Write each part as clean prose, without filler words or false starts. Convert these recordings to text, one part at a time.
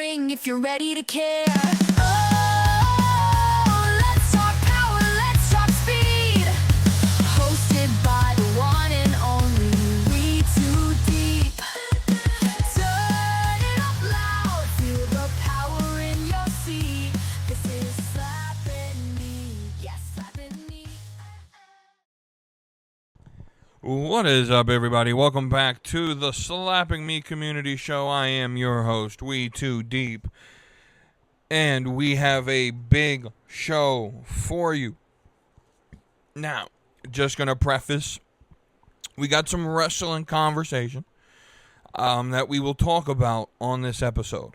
ring if you're ready to care. Oh, let's talk power, let's talk speed. Hosted by the one and only We Too Deep. Turn it up loud, feel the power in your seat. This is Slapping Me, yes, Slapping Me. What is up, everybody? Welcome back to the Slapping Me Community Show. I am your host, We Too Deep, and we have a big show for you. Now, just gonna preface, we got some wrestling conversation that we will talk about on this episode,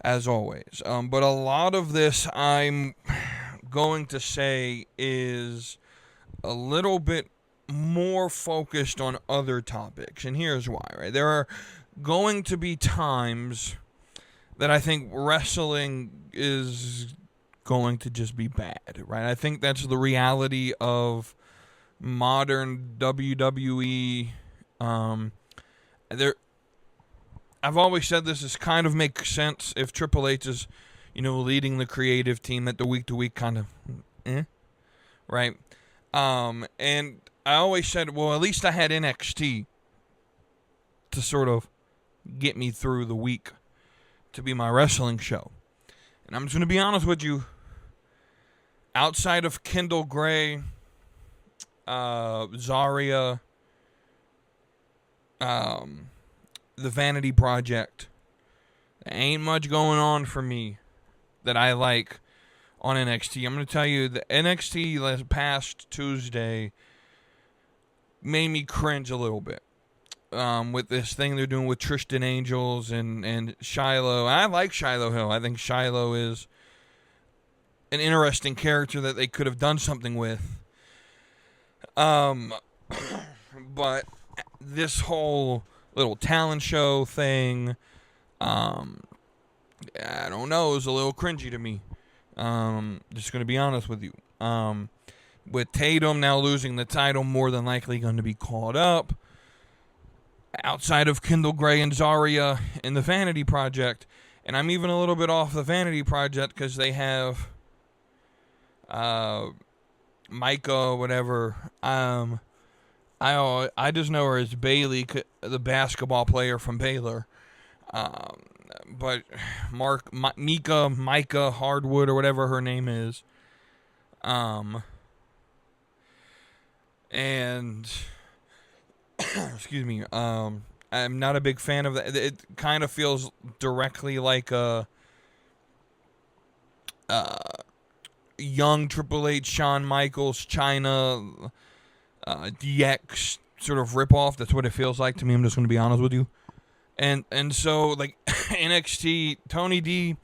as always. But a lot of this, I'm going to say, is a little bit more focused on other topics, and here's why, right? There are going to be times that I think wrestling is going to just be bad, right? I think that's the reality of modern WWE. I've always said this kind of makes sense if Triple H is, leading the creative team at the week-to-week kind of, right? And I always said, well, at least I had NXT to sort of get me through the week to be my wrestling show. And I'm just going to be honest with you. Outside of Kendall Gray, Zarya, the Vanity Project, there ain't much going on for me that I like on NXT. I'm going to tell you, the NXT last past Tuesday made me cringe a little bit with this thing they're doing with Tristan Angels and Shiloh. I like Shiloh Hill. I think Shiloh is an interesting character that they could have done something with. But this whole little talent show thing, I don't know, it was a little cringy to me. Just going to be honest with you. With Tatum now losing the title, more than likely going to be called up. Outside of Kendall Gray and Zarya in the Vanity Project, and I'm even a little bit off the Vanity Project because they have Micah, whatever. I just know her as Bailey, the basketball player from Baylor. But Micah Hardwood, or whatever her name is. And excuse me, I'm not a big fan of that. It kind of feels directly like a young Triple H, Shawn Michaels, Chyna, DX sort of ripoff. That's what it feels like to me. I'm just going to be honest with you. And so, like, NXT, Tony D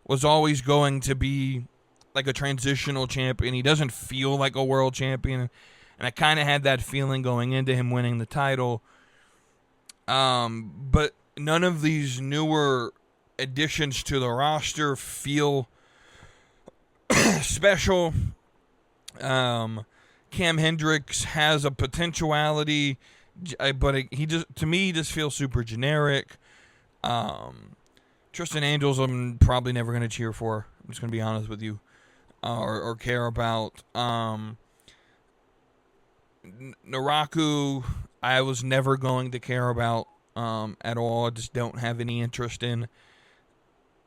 was always going to be like a transitional champion. He doesn't feel like a world champion. And I kind of had that feeling going into him winning the title. But none of these newer additions to the roster feel special. Cam Hendricks has a potentiality, but he just feels super generic. Tristan Angels, I'm probably never going to cheer for. I'm just going to be honest with you, or care about. Naraku, I was never going to care about at all. I just don't have any interest in,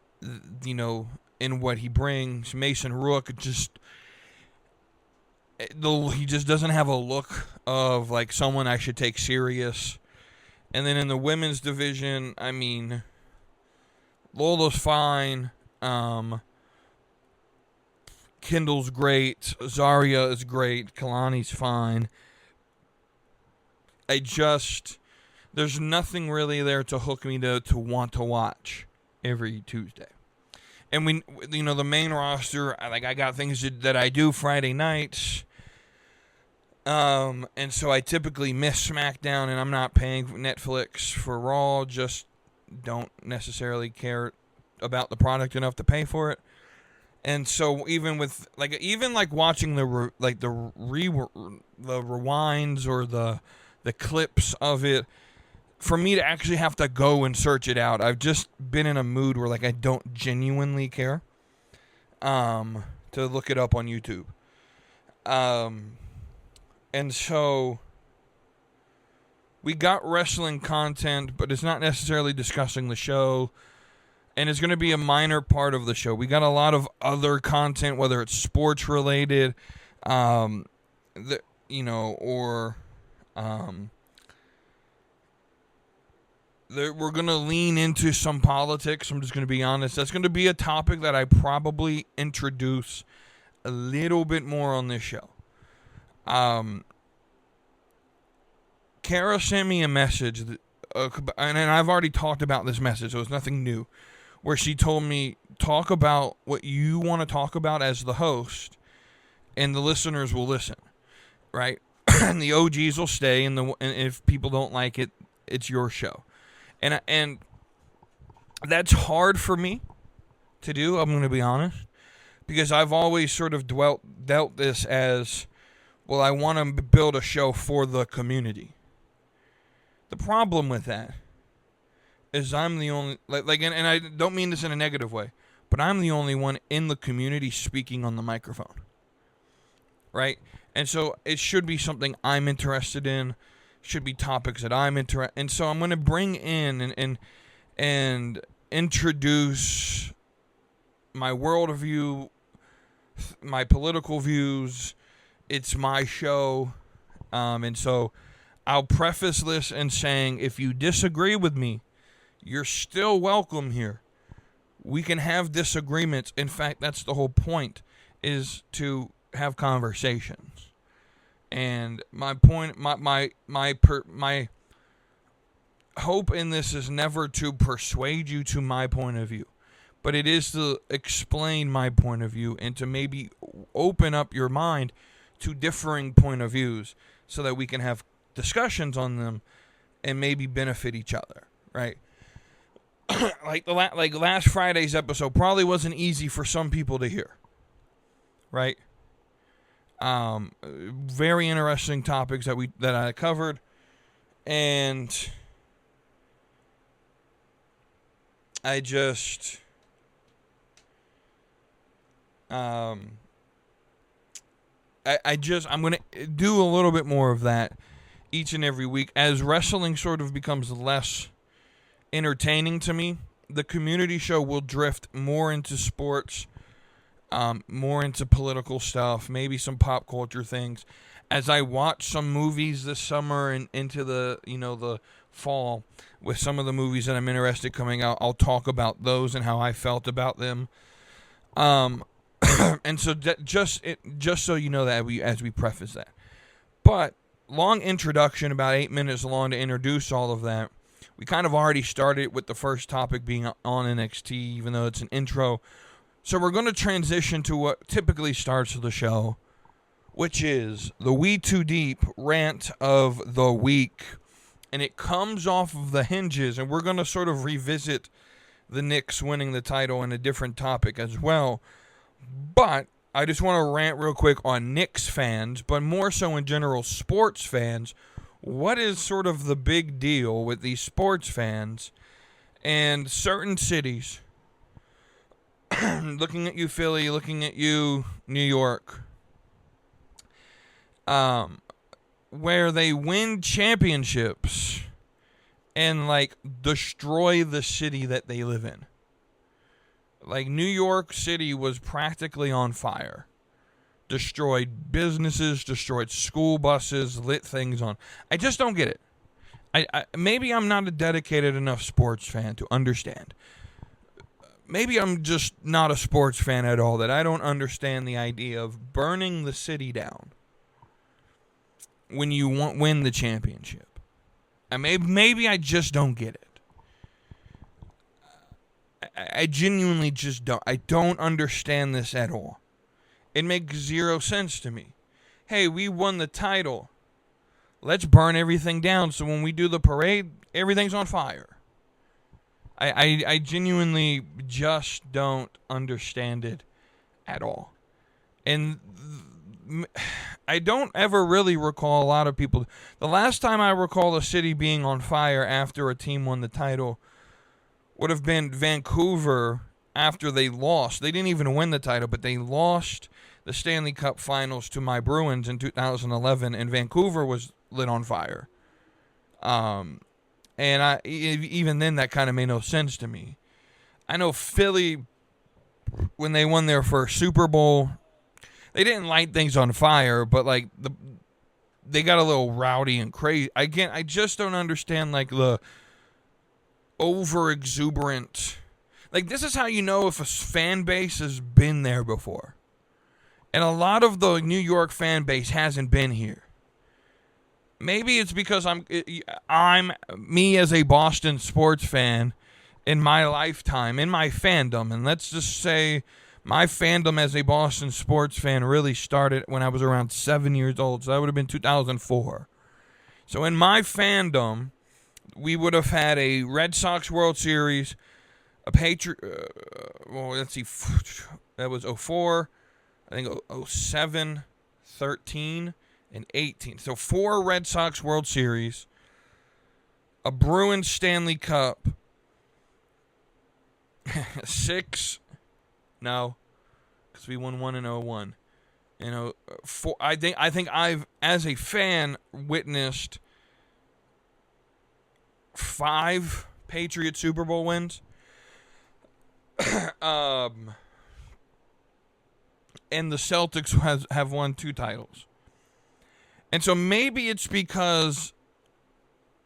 in what he brings. Mason Rook, he just doesn't have a look of like someone I should take serious. And then in the women's division, I mean, Lola's fine. Kendall's great. Zarya is great. Kalani's fine. There's nothing really there to hook me to want to watch every Tuesday. And the main roster, I got things that I do Friday nights. And so I typically miss SmackDown, and I'm not paying Netflix for Raw. Just don't necessarily care about the product enough to pay for it. And so even with watching the rewinds or the clips of it, for me to actually have to go and search it out. I've just been in a mood where like I don't genuinely care to look it up on YouTube. And so we got wrestling content, but it's not necessarily discussing the show. And it's going to be a minor part of the show. We got a lot of other content, whether it's sports related, or we're going to lean into some politics. I'm just going to be honest. That's going to be a topic that I probably introduce a little bit more on this show. Kara sent me a message, and I've already talked about this message, so it's nothing new, where she told me, talk about what you want to talk about as the host, and the listeners will listen, right? And the OGs will stay, and if people don't like it, it's your show. And that's hard for me to do, I'm going to be honest, because I've always sort of dealt this as, well, I want to build a show for the community. The problem with that is I'm the only, and I don't mean this in a negative way, but I'm the only one in the community speaking on the microphone, right? And so it should be something I'm interested in, should be topics that I'm interested in. And so I'm going to bring in and introduce my worldview, my political views. It's my show, and so I'll preface this in saying, if you disagree with me, you're still welcome here. We can have disagreements. In fact, that's the whole point, is to have conversations. And my point, my hope in this is never to persuade you to my point of view, but it is to explain my point of view and to maybe open up your mind to differing point of views so that we can have discussions on them and maybe benefit each other, right? like last Friday's episode probably wasn't easy for some people to hear, right? Very interesting topics that I covered, and I just I'm going to do a little bit more of that each and every week as wrestling sort of becomes less entertaining to me. The community show will drift more into sports, more into political stuff, maybe some pop culture things. As I watch some movies this summer and into the fall with some of the movies that I'm interested coming out, I'll talk about those and how I felt about them. And so just so you know that as we preface that. But long introduction, about 8 minutes long to introduce all of that. We kind of already started with the first topic being on NXT, even though it's an intro. So we're going to transition to what typically starts the show, which is the We Too Deep rant of the week. And it comes off of the hinges, and we're going to sort of revisit the Knicks winning the title in a different topic as well. But I just want to rant real quick on Knicks fans, but more so in general sports fans. What is sort of the big deal with these sports fans and certain cities? Looking at you, Philly, looking at you, New York, where they win championships and like destroy the city that they live in. Like New York City was practically on fire. Destroyed businesses, destroyed school buses, lit things on. I just don't get it. I maybe I'm not a dedicated enough sports fan to understand. Maybe I'm just not a sports fan at all, that I don't understand the idea of burning the city down when you win the championship. Maybe I just don't get it. I genuinely just don't. I don't understand this at all. It makes zero sense to me. Hey, we won the title. Let's burn everything down so when we do the parade, everything's on fire. I genuinely just don't understand it at all. And I don't ever really recall a lot of people. The last time I recall a city being on fire after a team won the title would have been Vancouver after they lost. They didn't even win the title, but they lost the Stanley Cup Finals to my Bruins in 2011, and Vancouver was lit on fire. And even then, that kind of made no sense to me. I know Philly, when they won their first Super Bowl, they didn't light things on fire, but like they got a little rowdy and crazy. Again, I just don't understand like the over exuberant. Like, this is how you know if a fan base has been there before. And a lot of the New York fan base hasn't been here. Maybe it's because I'm me as a Boston sports fan in my lifetime, in my fandom. And let's just say my fandom as a Boston sports fan really started when I was around 7 years old. So that would have been 2004. So in my fandom, we would have had a Red Sox World Series, a let's see, that was 04, I think 07, 13, and 18. So 4 Red Sox World Series, a Bruins Stanley Cup, 6, no, because we won 1 in 01. You know, 4. I think I've, as a fan, witnessed 5 Patriot Super Bowl wins. And the Celtics have won 2 titles. And so maybe it's because,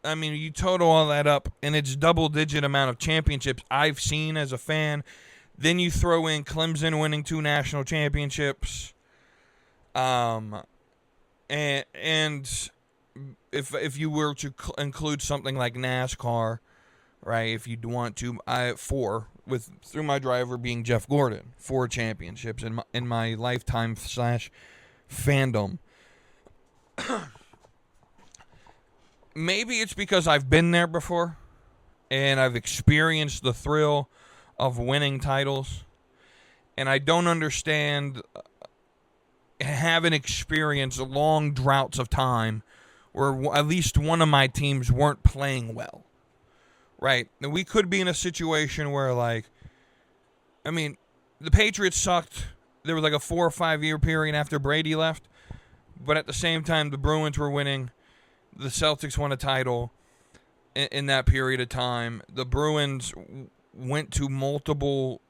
I mean, you total all that up, and it's double-digit amount of championships I've seen as a fan. Then you throw in Clemson winning 2 national championships. And if you were to include something like NASCAR, right, if you'd want to, 4, through my driver being Jeff Gordon, 4 championships in my lifetime / fandom. Maybe it's because I've been there before, and I've experienced the thrill of winning titles, and I don't understand, haven't experienced long droughts of time where at least one of my teams weren't playing well. Right. And we could be in a situation where, like, I mean, the Patriots sucked. There was like a 4 or 5 year period after Brady left. But at the same time, the Bruins were winning. The Celtics won a title in that period of time. The Bruins went to multiple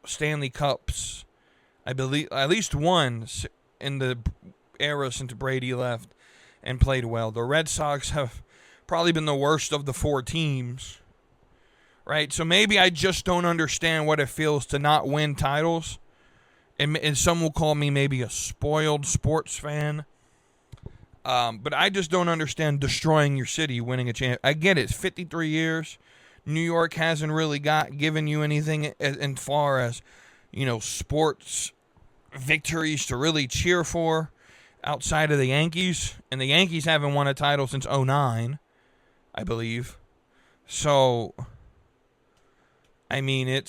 Stanley Cups. I believe at least one in the era since Brady left and played well. The Red Sox have probably been the worst of the 4 teams. Right, so maybe I just don't understand what it feels to not win titles, and some will call me maybe a spoiled sports fan. But I just don't understand destroying your city, winning a champ. I get it, 53 years. New York hasn't really given you anything as far as, you know, sports victories to really cheer for outside of the Yankees, and the Yankees haven't won a title since 2009, I believe. So, I mean,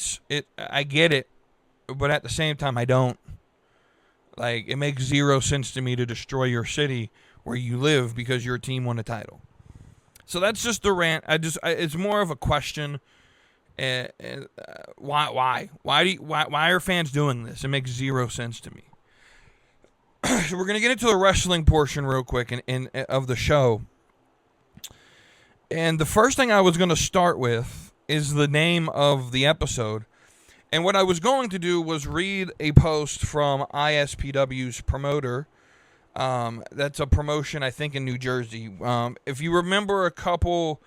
I get it, but at the same time, I don't. Like, it makes 0 sense to me to destroy your city where you live because your team won a title. So that's just the rant. It's more of a question. Why are fans doing this? It makes 0 sense to me. So we're gonna get into the wrestling portion real quick of the show. And the first thing I was gonna start with is the name of the episode. And what I was going to do was read a post from ISPW's promoter. That's a promotion, I think, in New Jersey. If you remember a couple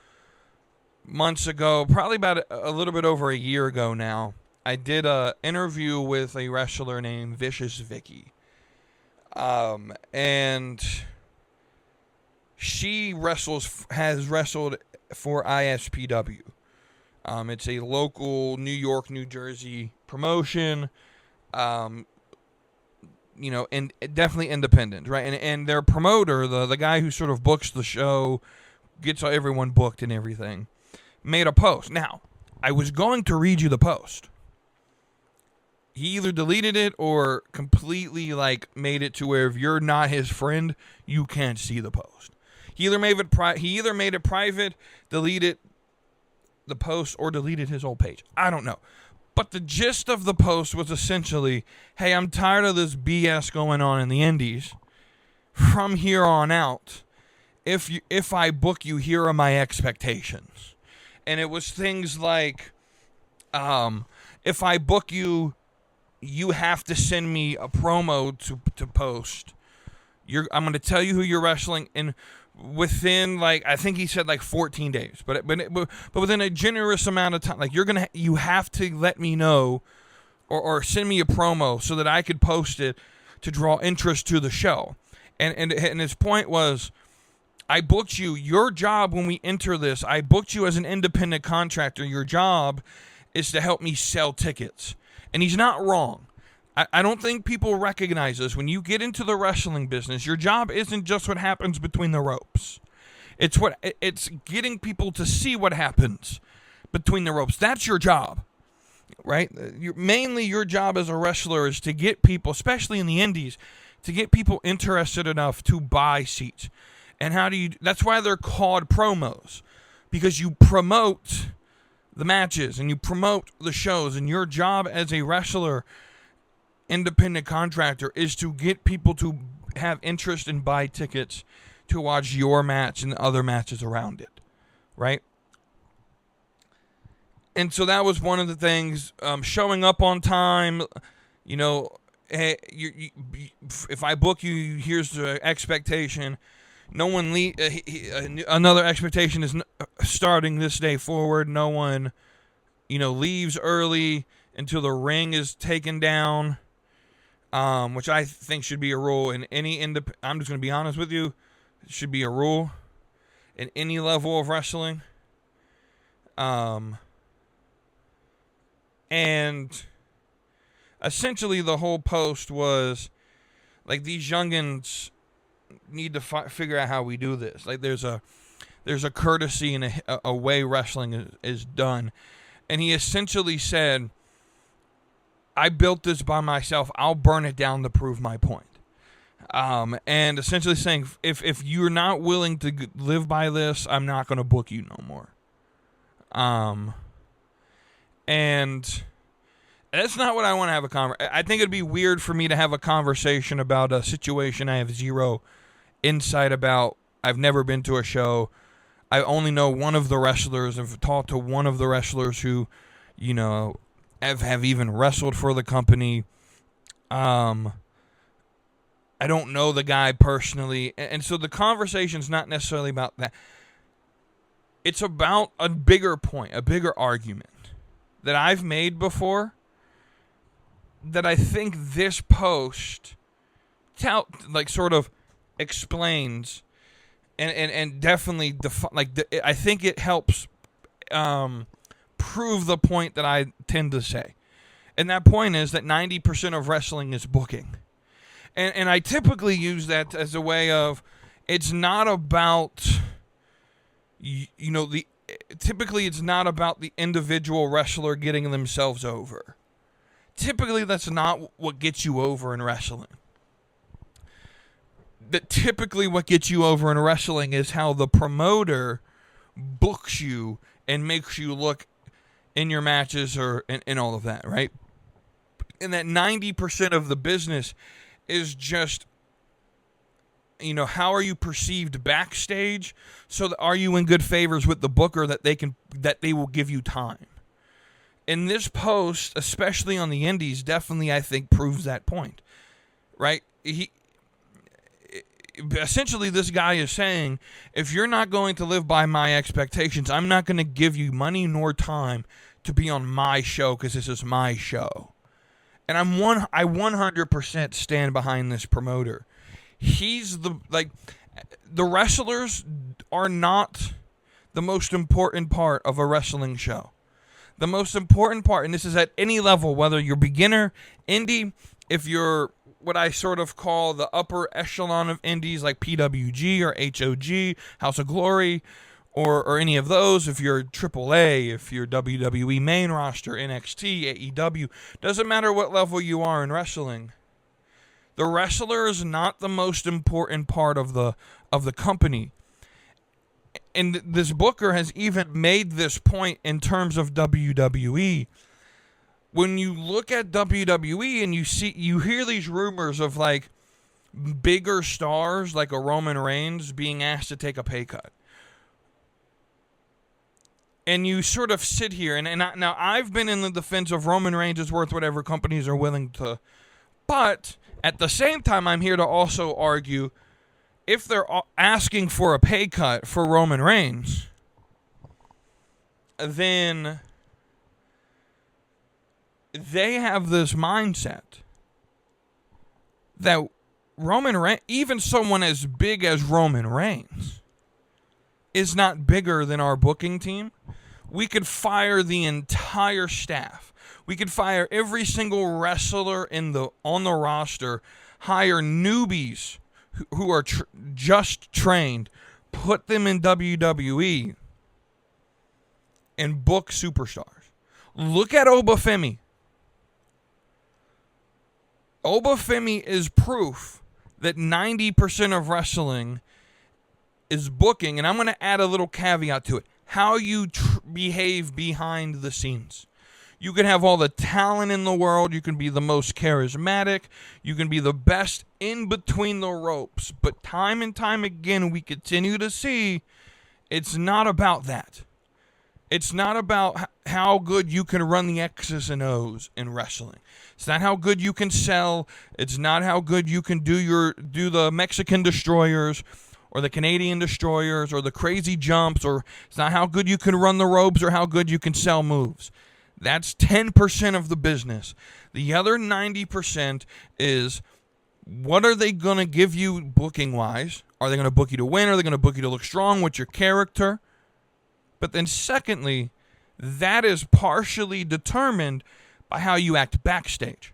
months ago, probably about a little bit over a year ago now, I did an interview with a wrestler named Vicious Vicky. And she has wrestled for ISPW. It's a local New York, New Jersey promotion, and definitely independent, right? And their promoter, the guy who sort of books the show, gets everyone booked and everything, made a post. Now, I was going to read you the post. he either deleted it or completely like made it to where if you're not his friend, you can't see the post. He either made it private, deleted the post, or deleted his whole page. I don't know. But the gist of the post was essentially, hey, I'm tired of this BS going on in the indies. From here on out, if I book you, here are my expectations. And it was things like, if I book you, you have to send me a promo to post. I'm going to tell you who you're wrestling, and within, like, I think he said like 14 days, but within a generous amount of time, like you have to let me know or send me a promo so that I could post it to draw interest to the show. And his point was, I booked you. Your job when we enter this, I booked you as an independent contractor. Your job is to help me sell tickets. And he's not wrong. I don't think people recognize this. When you get into the wrestling business, your job isn't just what happens between the ropes. It's getting people to see what happens between the ropes. That's your job, right? Mainly your job as a wrestler is to get people, especially in the indies, to get people interested enough to buy seats. And that's why they're called promos, because you promote the matches and you promote the shows, and your job as a wrestler, independent contractor, is to get people to have interest and buy tickets to watch your match and the other matches around it, right? And so that was one of the things, showing up on time, hey, if I book you, here's the expectation. No one another expectation is starting this day forward. No one, leaves early until the ring is taken down, which I think should be a rule in any I'm just going to be honest with you. It should be a rule in any level of wrestling. And essentially the whole post was like, these youngins need to figure out how we do this. Like, there's a courtesy and a way wrestling is done. And he essentially said, I built this by myself. I'll burn it down to prove my point. And essentially saying, if you're not willing to live by this, I'm not going to book you no more. And that's not what I want to have a conversation. I think it'd be weird for me to have a conversation about a situation I have zero insight about. I've never been to a show. I only know one of the wrestlers. I've talked to one of the wrestlers who, have even wrestled for the company. I don't know the guy personally. And so the conversation's not necessarily about that. It's about a bigger point, a bigger argument that I've made before, that I think this post sort of explains and definitely I think it helps prove the point that I tend to say. And that point is that 90% of wrestling is booking. And I typically use that as a way of, it's not about, typically it's not about the individual wrestler getting themselves over. Typically that's not what gets you over in wrestling. Typically what gets you over in wrestling is how the promoter books you and makes you look in your matches and all of that, right? And that 90% of the business is just, how are you perceived backstage? So are you in good favors with the booker that they will give you time? And this post, especially on the indies, definitely, I think, proves that point, right? Essentially, this guy is saying, if you're not going to live by my expectations, I'm not going to give you money nor time to be on my show, because this is my show. And I 100% stand behind this promoter. He's the wrestlers are not the most important part of a wrestling show. The most important part, and this is at any level, whether you're beginner, indie, if you're what I sort of call the upper echelon of indies like PWG or HOG, House of Glory, or any of those, if you're AAA, if you're WWE main roster, NXT, AEW, doesn't matter what level you are in wrestling. The wrestler is not the most important part of the company. And this booker has even made this point in terms of WWE. When you look at WWE and you hear these rumors of like bigger stars like a Roman Reigns being asked to take a pay cut. And you sort of sit here, now I've been in the defense of Roman Reigns is worth whatever companies are willing to, but at the same time I'm here to also argue if they're asking for a pay cut for Roman Reigns, then they have this mindset that Roman Reigns, even someone as big as Roman Reigns, is not bigger than our booking team. We could fire the entire staff. We could fire every single wrestler on the roster, hire newbies who are just trained, put them in WWE, and book superstars. Look at Obafemi. Obafemi is proof that 90% of wrestling is booking, and I'm going to add a little caveat to it. How you behave behind the scenes. You can have all the talent in the world. You can be the most charismatic. You can be the best in between the ropes. But time and time again, we continue to see it's not about that. It's not about how good you can run the X's and O's in wrestling. It's not how good you can sell. It's not how good you can do the Mexican destroyers or the Canadian destroyers or the crazy jumps, or it's not how good you can run the ropes or how good you can sell moves. That's 10% of the business. The other 90% is what are they going to give you booking-wise? Are they going to book you to win? Are they going to book you to look strong? What's your character? But then secondly, that is partially determined by how you act backstage.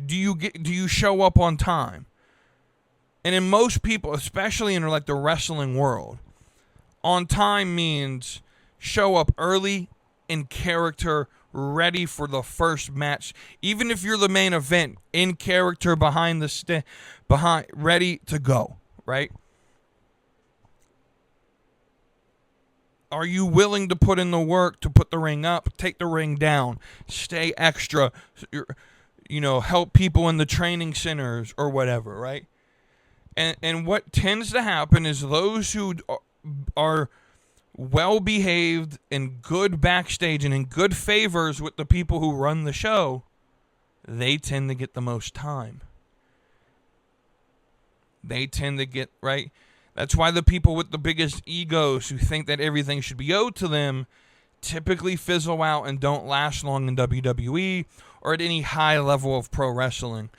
Do you show up on time? And in most people, especially in like the wrestling world, on time means show up early, in character, ready for the first match. Even if you're the main event, in character, behind, ready to go, right? Are you willing to put in the work to put the ring up, take the ring down, stay extra, help people in the training centers or whatever, right? And what tends to happen is those who are well-behaved and good backstage and in good favors with the people who run the show, they tend to get the most time. They tend to get, right? That's why the people with the biggest egos who think that everything should be owed to them typically fizzle out and don't last long in WWE or at any high level of pro wrestling.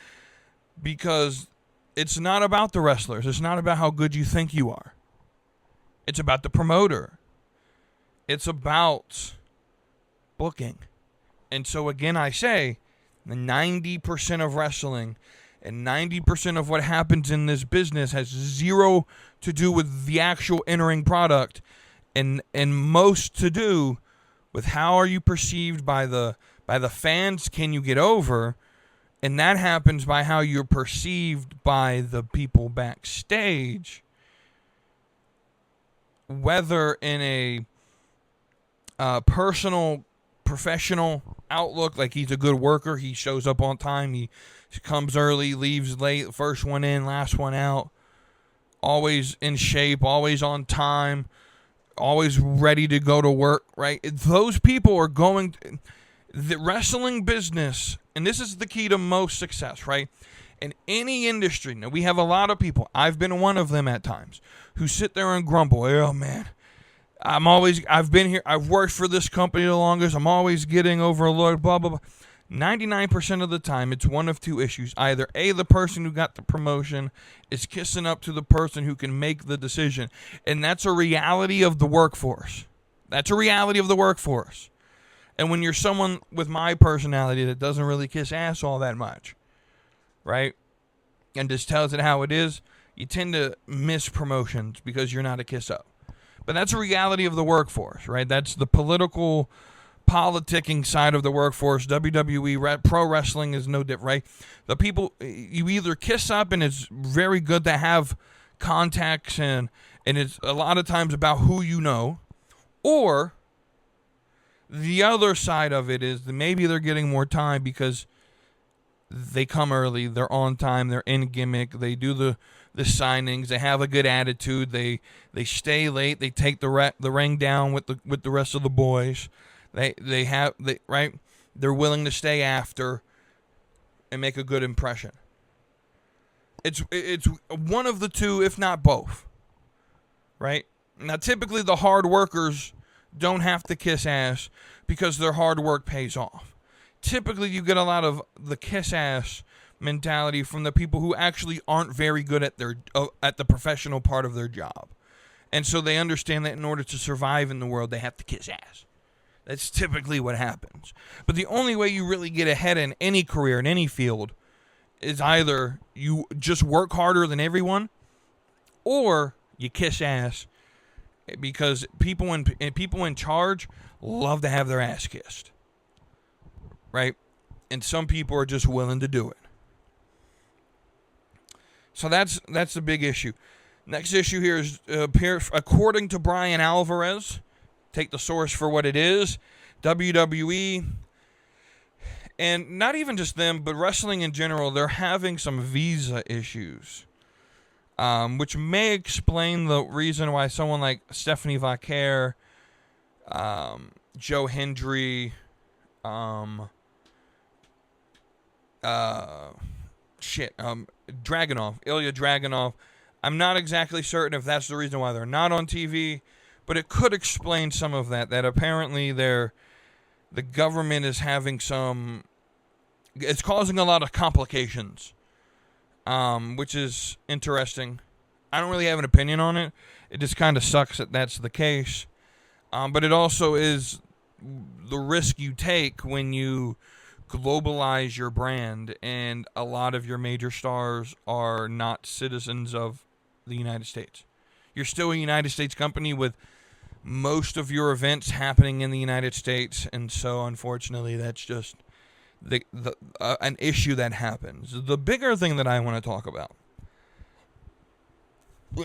Because it's not about the wrestlers. It's not about how good you think you are. It's about the promoter. It's about booking. And so again, I say, the 90% of wrestling and 90% of what happens in this business has zero to do with the actual in-ring product and most to do with how are you perceived by the fans, can you get over? And that happens by how you're perceived by the people backstage, whether in a personal, professional outlook, like he's a good worker, he shows up on time, he comes early, leaves late, first one in, last one out, always in shape, always on time, always ready to go to work, right? Those people are going to, the wrestling business, and this is the key to most success, right? In any industry, now we have a lot of people, I've been one of them at times, who sit there and grumble, oh man, I've been here, I've worked for this company the longest, I'm always getting overlooked, blah, blah, blah. 99% of the time, it's one of two issues. Either A, the person who got the promotion is kissing up to the person who can make the decision. And that's a reality of the workforce. That's a reality of the workforce. And when you're someone with my personality that doesn't really kiss ass all that much, right, and just tells it how it is, you tend to miss promotions because you're not a kiss up. But that's a reality of the workforce, right? That's the politicking side of the workforce. WWE, pro wrestling is no different, right? The people, you either kiss up, and it's very good to have contacts, and it's a lot of times about who you know, or the other side of it is that maybe they're getting more time because they come early, they're on time, they're in gimmick, they do the signings, they have a good attitude, they stay late, they take the ring down with the rest of the boys. They're willing to stay after and make a good impression. It's one of the two, if not both. Right? Now, typically the hard workers don't have to kiss ass because their hard work pays off. Typically, you get a lot of the kiss ass mentality from the people who actually aren't very good at the professional part of their job. And so they understand that in order to survive in the world, they have to kiss ass. That's typically what happens. But the only way you really get ahead in any career, in any field, is either you just work harder than everyone, or you kiss ass, because people in charge love to have their ass kissed. Right? And some people are just willing to do it. So that's the big issue. Next issue here is, according to Bryan Alvarez, take the source for what it is, WWE, and not even just them, but wrestling in general, they're having some visa issues, which may explain the reason why someone like Stephanie Vaquer, Joe Hendry, Ilya Dragunov. I'm not exactly certain if that's the reason why they're not on TV, but it could explain some of that apparently the government is having it's causing a lot of complications, which is interesting. I don't really have an opinion on it. It just kind of sucks that that's the case. But it also is the risk you take when you globalize your brand, and a lot of your major stars are not citizens of the United States. You're still a United States company with most of your events happening in the United States, and so unfortunately that's just an issue that happens. The bigger thing that I want to talk about,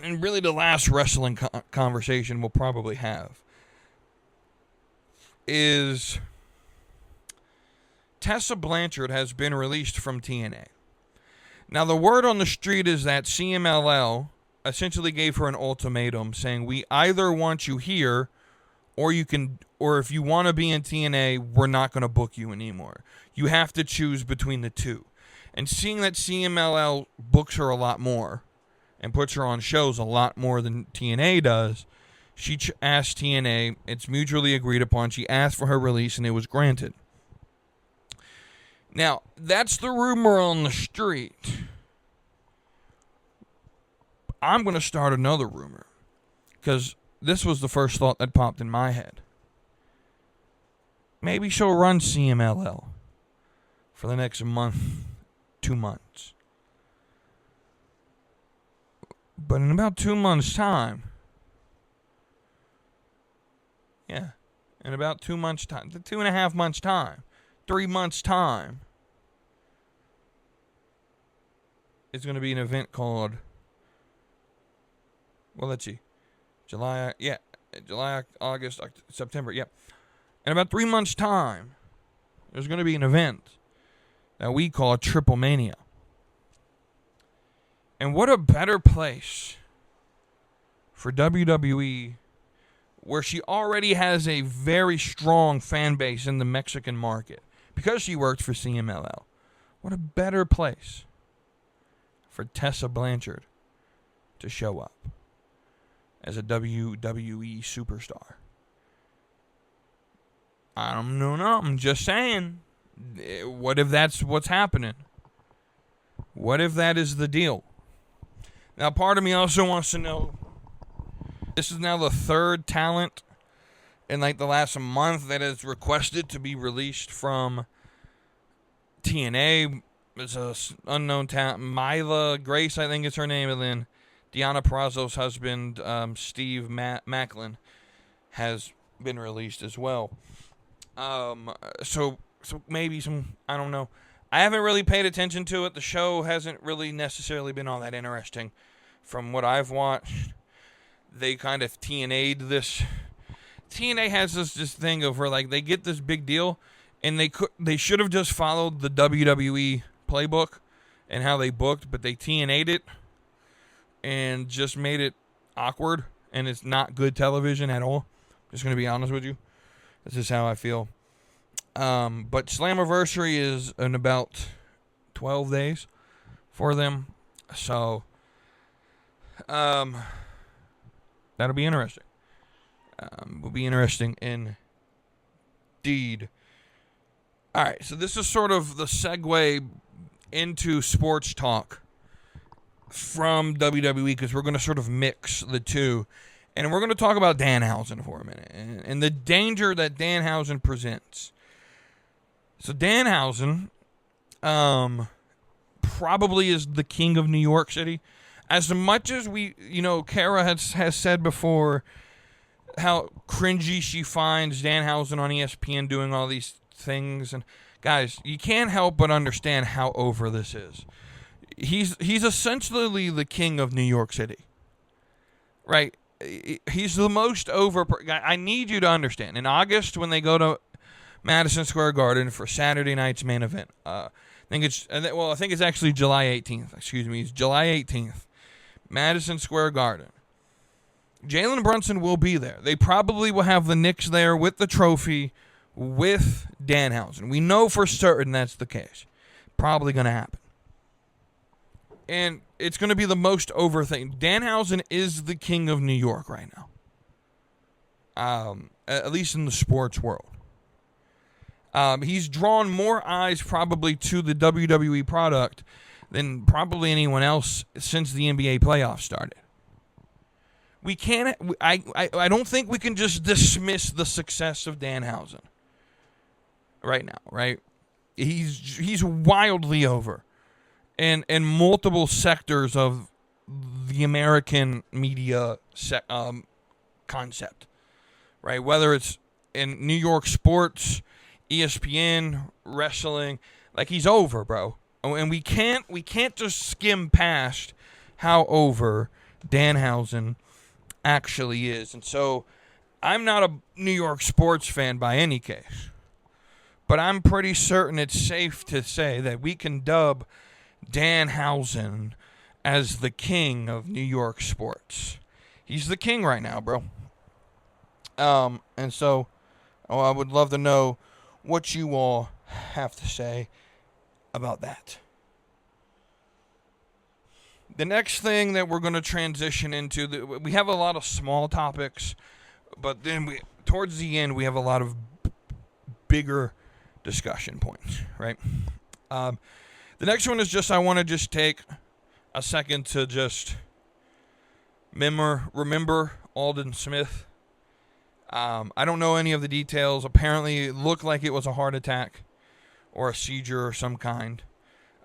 and really the last wrestling conversation we'll probably have, is Tessa Blanchard has been released from TNA. Now, the word on the street is that CMLL essentially gave her an ultimatum saying, we either want you here, or if you want to be in TNA, we're not going to book you anymore. You have to choose between the two. And seeing that CMLL books her a lot more and puts her on shows a lot more than TNA does, she asked TNA, it's mutually agreed upon, she asked for her release and it was granted. Now, that's the rumor on the street. I'm going to start another rumor, because this was the first thought that popped in my head. Maybe she'll run CMLL for the next month, 2 months. But in about 2 months' time, in about 2 months' time, 2.5 months' time, 3 months' time, it's going to be an event called, well, let's see, July, August, September, In about 3 months' time, there's going to be an event that we call Triple Mania. And what a better place for WWE, where she already has a very strong fan base in the Mexican market, because she worked for CMLL. What a better place for Tessa Blanchard to show up as a WWE superstar. I don't know. I'm just saying. What if that's what's happening? What if that is the deal? Now, part of me also wants to know, this is now the third talent in like the last month that has requested to be released from TNA. It's a unknown talent, Myla Grace, I think is her name, and then Deanna Purrazzo's husband, Steve Macklin, has been released as well. So maybe some, I don't know. I haven't really paid attention to it. The show hasn't really necessarily been all that interesting. From what I've watched, they kind of TNA'd this. TNA has this thing of where, like, they get this big deal, and they should have just followed the WWE playbook and how they booked, but they TNA'd it and just made it awkward, and it's not good television at all. Just going to be honest with you. This is how I feel. But Slammiversary is in about 12 days for them. So, that'll be interesting. Will be interesting indeed. All right, so this is sort of the segue into sports talk from WWE, because we're going to sort of mix the two. And we're going to talk about Danhausen for a minute and the danger that Danhausen presents. So Danhausen probably is the king of New York City. As much as Kara has said before how cringy she finds Danhausen on ESPN doing all these things. And guys, you can't help but understand how over this is. He's essentially the king of New York City. Right? He's the most over guy. I need you to understand. In August, when they go to Madison Square Garden for Saturday night's main event, I think it's actually July 18th. Excuse me, it's July 18th, Madison Square Garden. Jalen Brunson will be there. They probably will have the Knicks there with the trophy, with Danhausen. We know for certain that's the case. Probably going to happen. And it's going to be the most over thing. Danhausen is the king of New York right now. At least in the sports world. He's drawn more eyes probably to the WWE product than probably anyone else since the NBA playoffs started. We can't. I don't think we can just dismiss the success of Danhausen right now. Right? He's wildly over. And multiple sectors of the American media concept, right? Whether it's in New York sports, ESPN, wrestling, like he's over, bro. And we can't just skim past how over Danhausen actually is. And so, I'm not a New York sports fan by any case, but I'm pretty certain it's safe to say that we can dub Danhausen as the king of New York sports. He's the king right now, bro. And so, I would love to know what you all have to say about that. The next thing that we're going to transition into, we have a lot of small topics, but then towards the end, we have a lot of bigger discussion points, right? The next one is just, I want to just take a second to just remember Alden Smith. I don't know any of the details. Apparently, it looked like it was a heart attack or a seizure or some kind.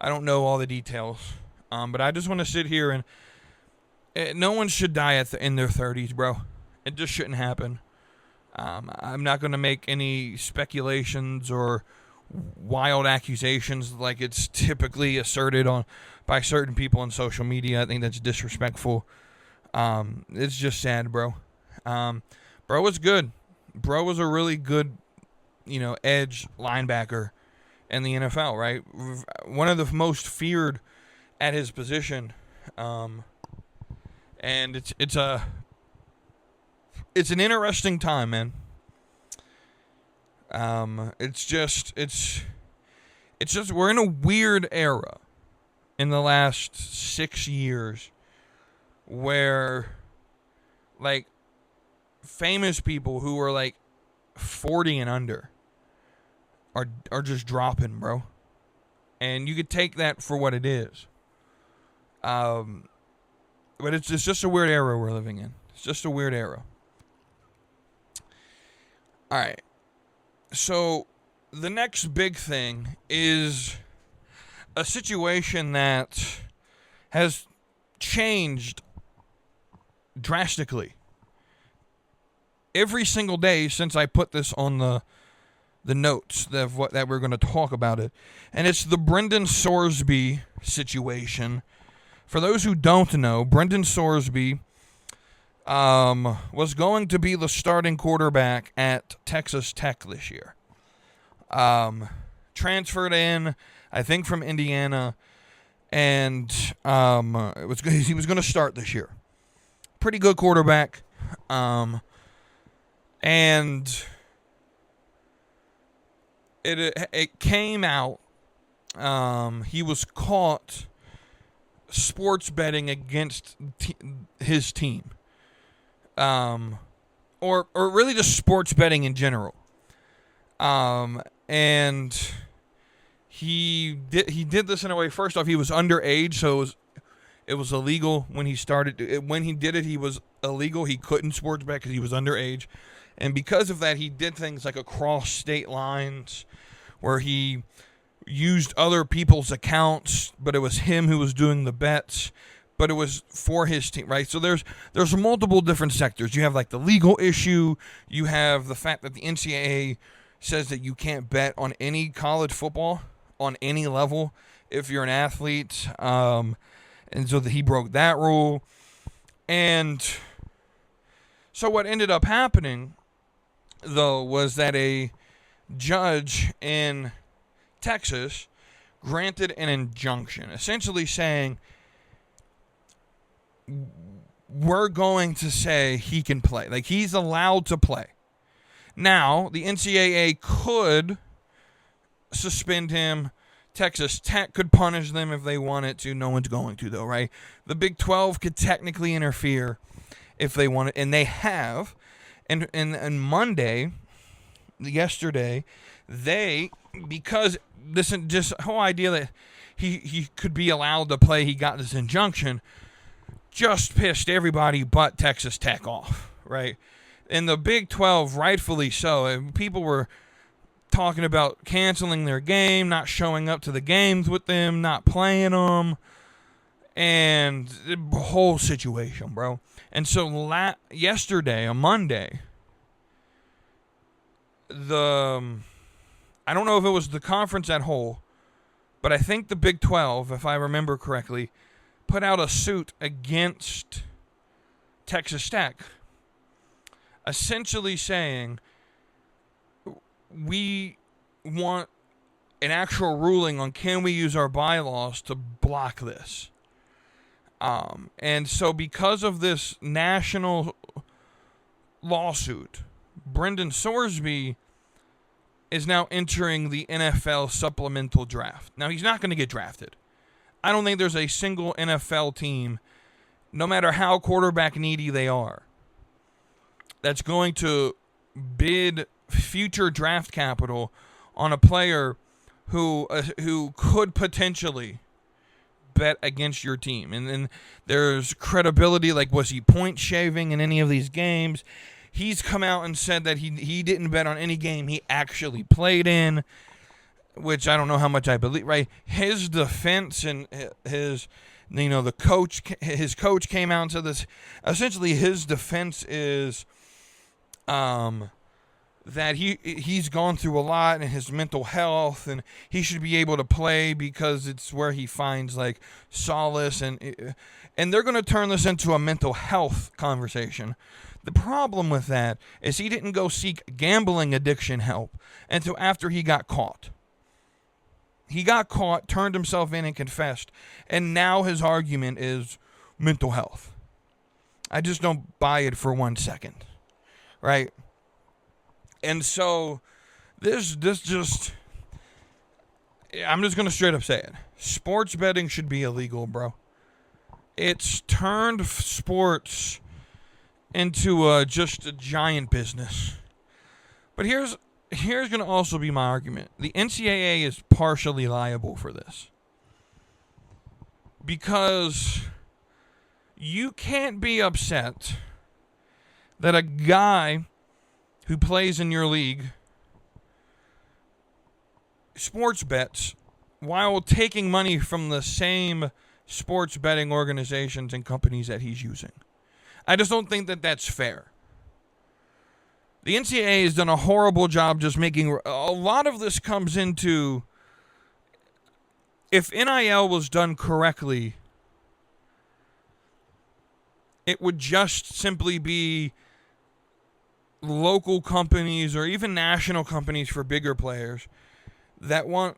I don't know all the details. But I just want to sit here and no one should die in their 30s, bro. It just shouldn't happen. I'm not going to make any speculations or wild accusations like it's typically asserted by certain people on social media. I think that's disrespectful. It's just sad, bro. Bro was good. Bro was a really good, edge linebacker in the NFL, right? One of the most feared at his position. And it's an interesting time, man. It's just we're in a weird era in the last 6 years where, like, famous people who are like 40 and under are just dropping, bro. And you could take that for what it is. But it's just a weird era we're living in. It's just a weird era. All right. So the next big thing is a situation that has changed drastically. Every single day since I put this on the notes that we're going to talk about it. And it's the Brendan Sorsby situation. For those who don't know, Brendan Sorsby was going to be the starting quarterback at Texas Tech this year. Transferred in, I think, from Indiana, and he was going to start this year. Pretty good quarterback. And it came out, he was caught sports betting against his team, or really just sports betting in general, and he did this in a way. First off, he was underage, so it was illegal when he started. When he did it, he was illegal. He couldn't sports bet because he was underage. And because of that, he did things like across state lines where he used other people's accounts, but it was him who was doing the bets, but it was for his team, right? So there's multiple different sectors. You have like the legal issue. You have the fact that the NCAA says that you can't bet on any college football on any level if you're an athlete. And so he broke that rule. And so what ended up happening, though, was that a judge in Texas granted an injunction, essentially saying, we're going to say he can play. Like, he's allowed to play. Now, the NCAA could suspend him. Texas Tech could punish them if they wanted to. No one's going to, though, right? The Big 12 could technically interfere if they wanted, and they have. And Monday, yesterday, because this just whole idea that he could be allowed to play, he got this injunction, just pissed everybody but Texas Tech off, right? And the Big 12, rightfully so. People were talking about canceling their game, not showing up to the games with them, not playing them, and the whole situation, bro. And so yesterday, on Monday, I don't know if it was the conference at whole, but I think the Big 12, if I remember correctly, put out a suit against Texas Tech, essentially saying, we want an actual ruling on can we use our bylaws to block this. And so because of this national lawsuit, Brendan Sorsby is now entering the NFL supplemental draft. Now, he's not going to get drafted. I don't think there's a single NFL team, no matter how quarterback needy they are, that's going to bid future draft capital on a player who could potentially bet against your team. And then there's credibility, like, was he point shaving in any of these games? He's come out and said that he didn't bet on any game he actually played in, which I don't know how much I believe, right? His defense and his coach came out and said this. Essentially, his defense is that he's gone through a lot in his mental health, and he should be able to play because it's where he finds like solace, and they're going to turn this into a mental health conversation. The problem with that is he didn't go seek gambling addiction help until after he got caught. He got caught, turned himself in, and confessed, and now his argument is mental health. I just don't buy it for 1 second, right? And so this just, I'm just going to straight up say it. Sports betting should be illegal, bro. It's turned sports into just a giant business. But here's going to also be my argument. The NCAA is partially liable for this. Because you can't be upset that a guy who plays in your league sports bets while taking money from the same sports betting organizations and companies that he's using. I just don't think that that's fair. The NCAA has done a horrible job just making... A lot of this comes into... If NIL was done correctly, it would just simply be local companies or even national companies for bigger players that want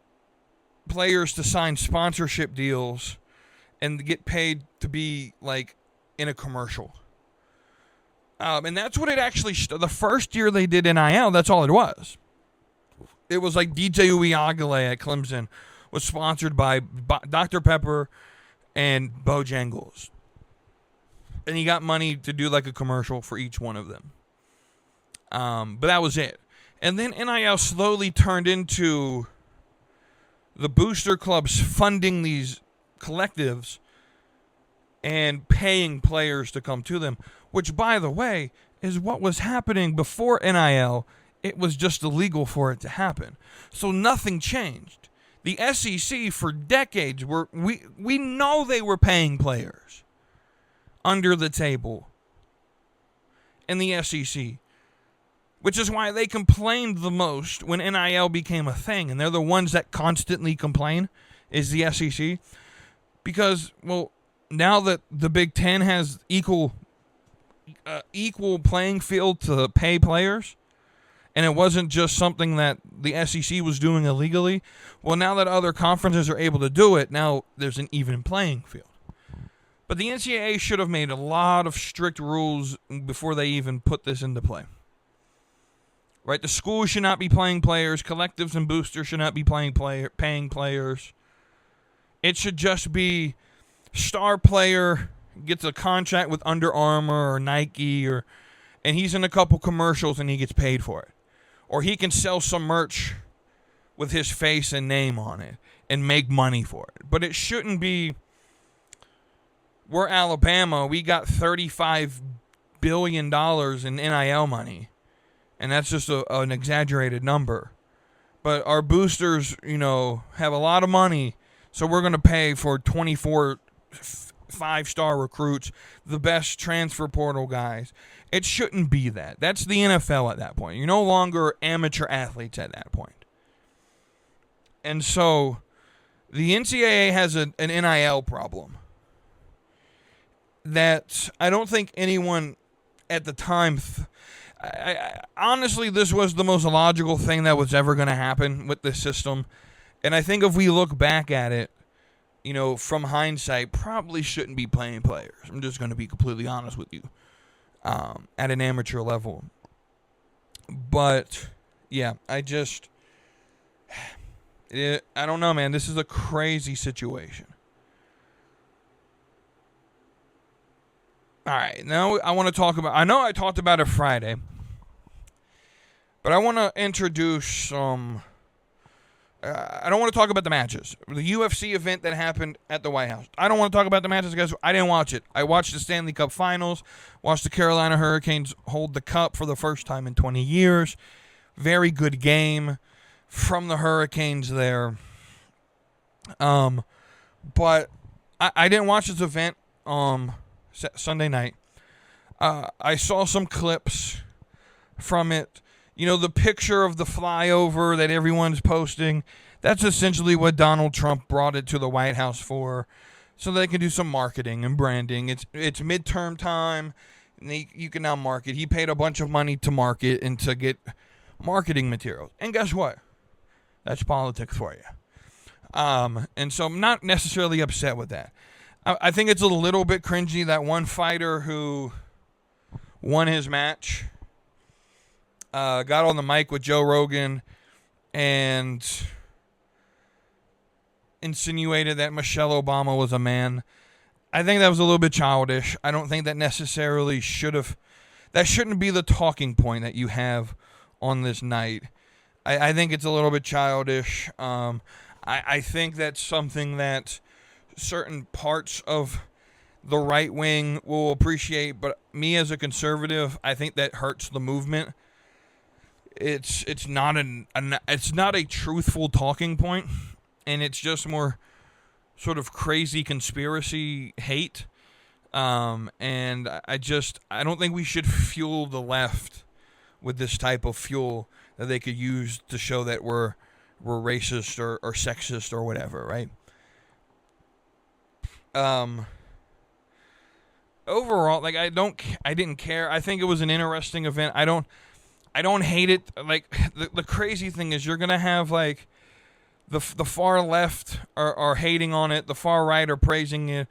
players to sign sponsorship deals and get paid to be like in a commercial. And that's what it actually... the first year they did NIL, that's all it was. It was like DJ Uiagalelei at Clemson was sponsored by Dr. Pepper and Bojangles. And he got money to do like a commercial for each one of them. But that was it. And then NIL slowly turned into the booster clubs funding these collectives and paying players to come to them, which, by the way, is what was happening before NIL. It was just illegal for it to happen. So nothing changed. The SEC for decades we know they were paying players under the table in the SEC, which is why they complained the most when NIL became a thing, and they're the ones that constantly complain, is the SEC, because, well, now that the Big Ten has equal playing field to pay players, and it wasn't just something that the SEC was doing illegally, well, now that other conferences are able to do it, now there's an even playing field. But the NCAA should have made a lot of strict rules before they even put this into play. Right? The schools should not be playing players. Collectives and boosters should not be paying players. It should just be star player gets a contract with Under Armour or Nike, and he's in a couple commercials and he gets paid for it. Or he can sell some merch with his face and name on it and make money for it. But it shouldn't be, we're Alabama, we got $35 billion in NIL money. And that's just an exaggerated number. But our boosters, have a lot of money, so we're going to pay for 24 five-star recruits, the best transfer portal guys. It shouldn't be that. That's the NFL at that point. You're no longer amateur athletes at that point. And so the NCAA has an NIL problem that I don't think anyone at the time... honestly, this was the most logical thing that was ever going to happen with this system. And I think if we look back at it, from hindsight, probably shouldn't be playing players. I'm just going to be completely honest with you. At an amateur level. But, yeah, I don't know, man. This is a crazy situation. All right, now I want to talk about... I know I talked about it Friday, but I want to introduce some... I don't want to talk about the matches. The UFC event that happened at the White House. I don't want to talk about the matches because I didn't watch it. I watched the Stanley Cup Finals, watched the Carolina Hurricanes hold the cup for the first time in 20 years. Very good game from the Hurricanes there. But I didn't watch this event Sunday night. I saw some clips from it. The picture of the flyover that everyone's posting, that's essentially what Donald Trump brought it to the White House for, so they can do some marketing and branding. It's midterm time, and you can now market. He paid a bunch of money to market and to get marketing materials. And guess what? That's politics for you. And so I'm not necessarily upset with that. I think it's a little bit cringy that one fighter who won his match got on the mic with Joe Rogan and insinuated that Michelle Obama was a man. I think that was a little bit childish. I don't think that necessarily that shouldn't be the talking point that you have on this night. I think it's a little bit childish. I think that's something that certain parts of the right wing will appreciate, but me as a conservative, I think that hurts the movement. It's not a truthful talking point, and it's just more sort of crazy conspiracy hate. And I don't think we should fuel the left with this type of fuel that they could use to show that we're racist or sexist or whatever, right? Overall, like I didn't care. I think it was an interesting event. I don't hate it. Like the crazy thing is, you're gonna have like the far left are hating on it, the far right are praising it,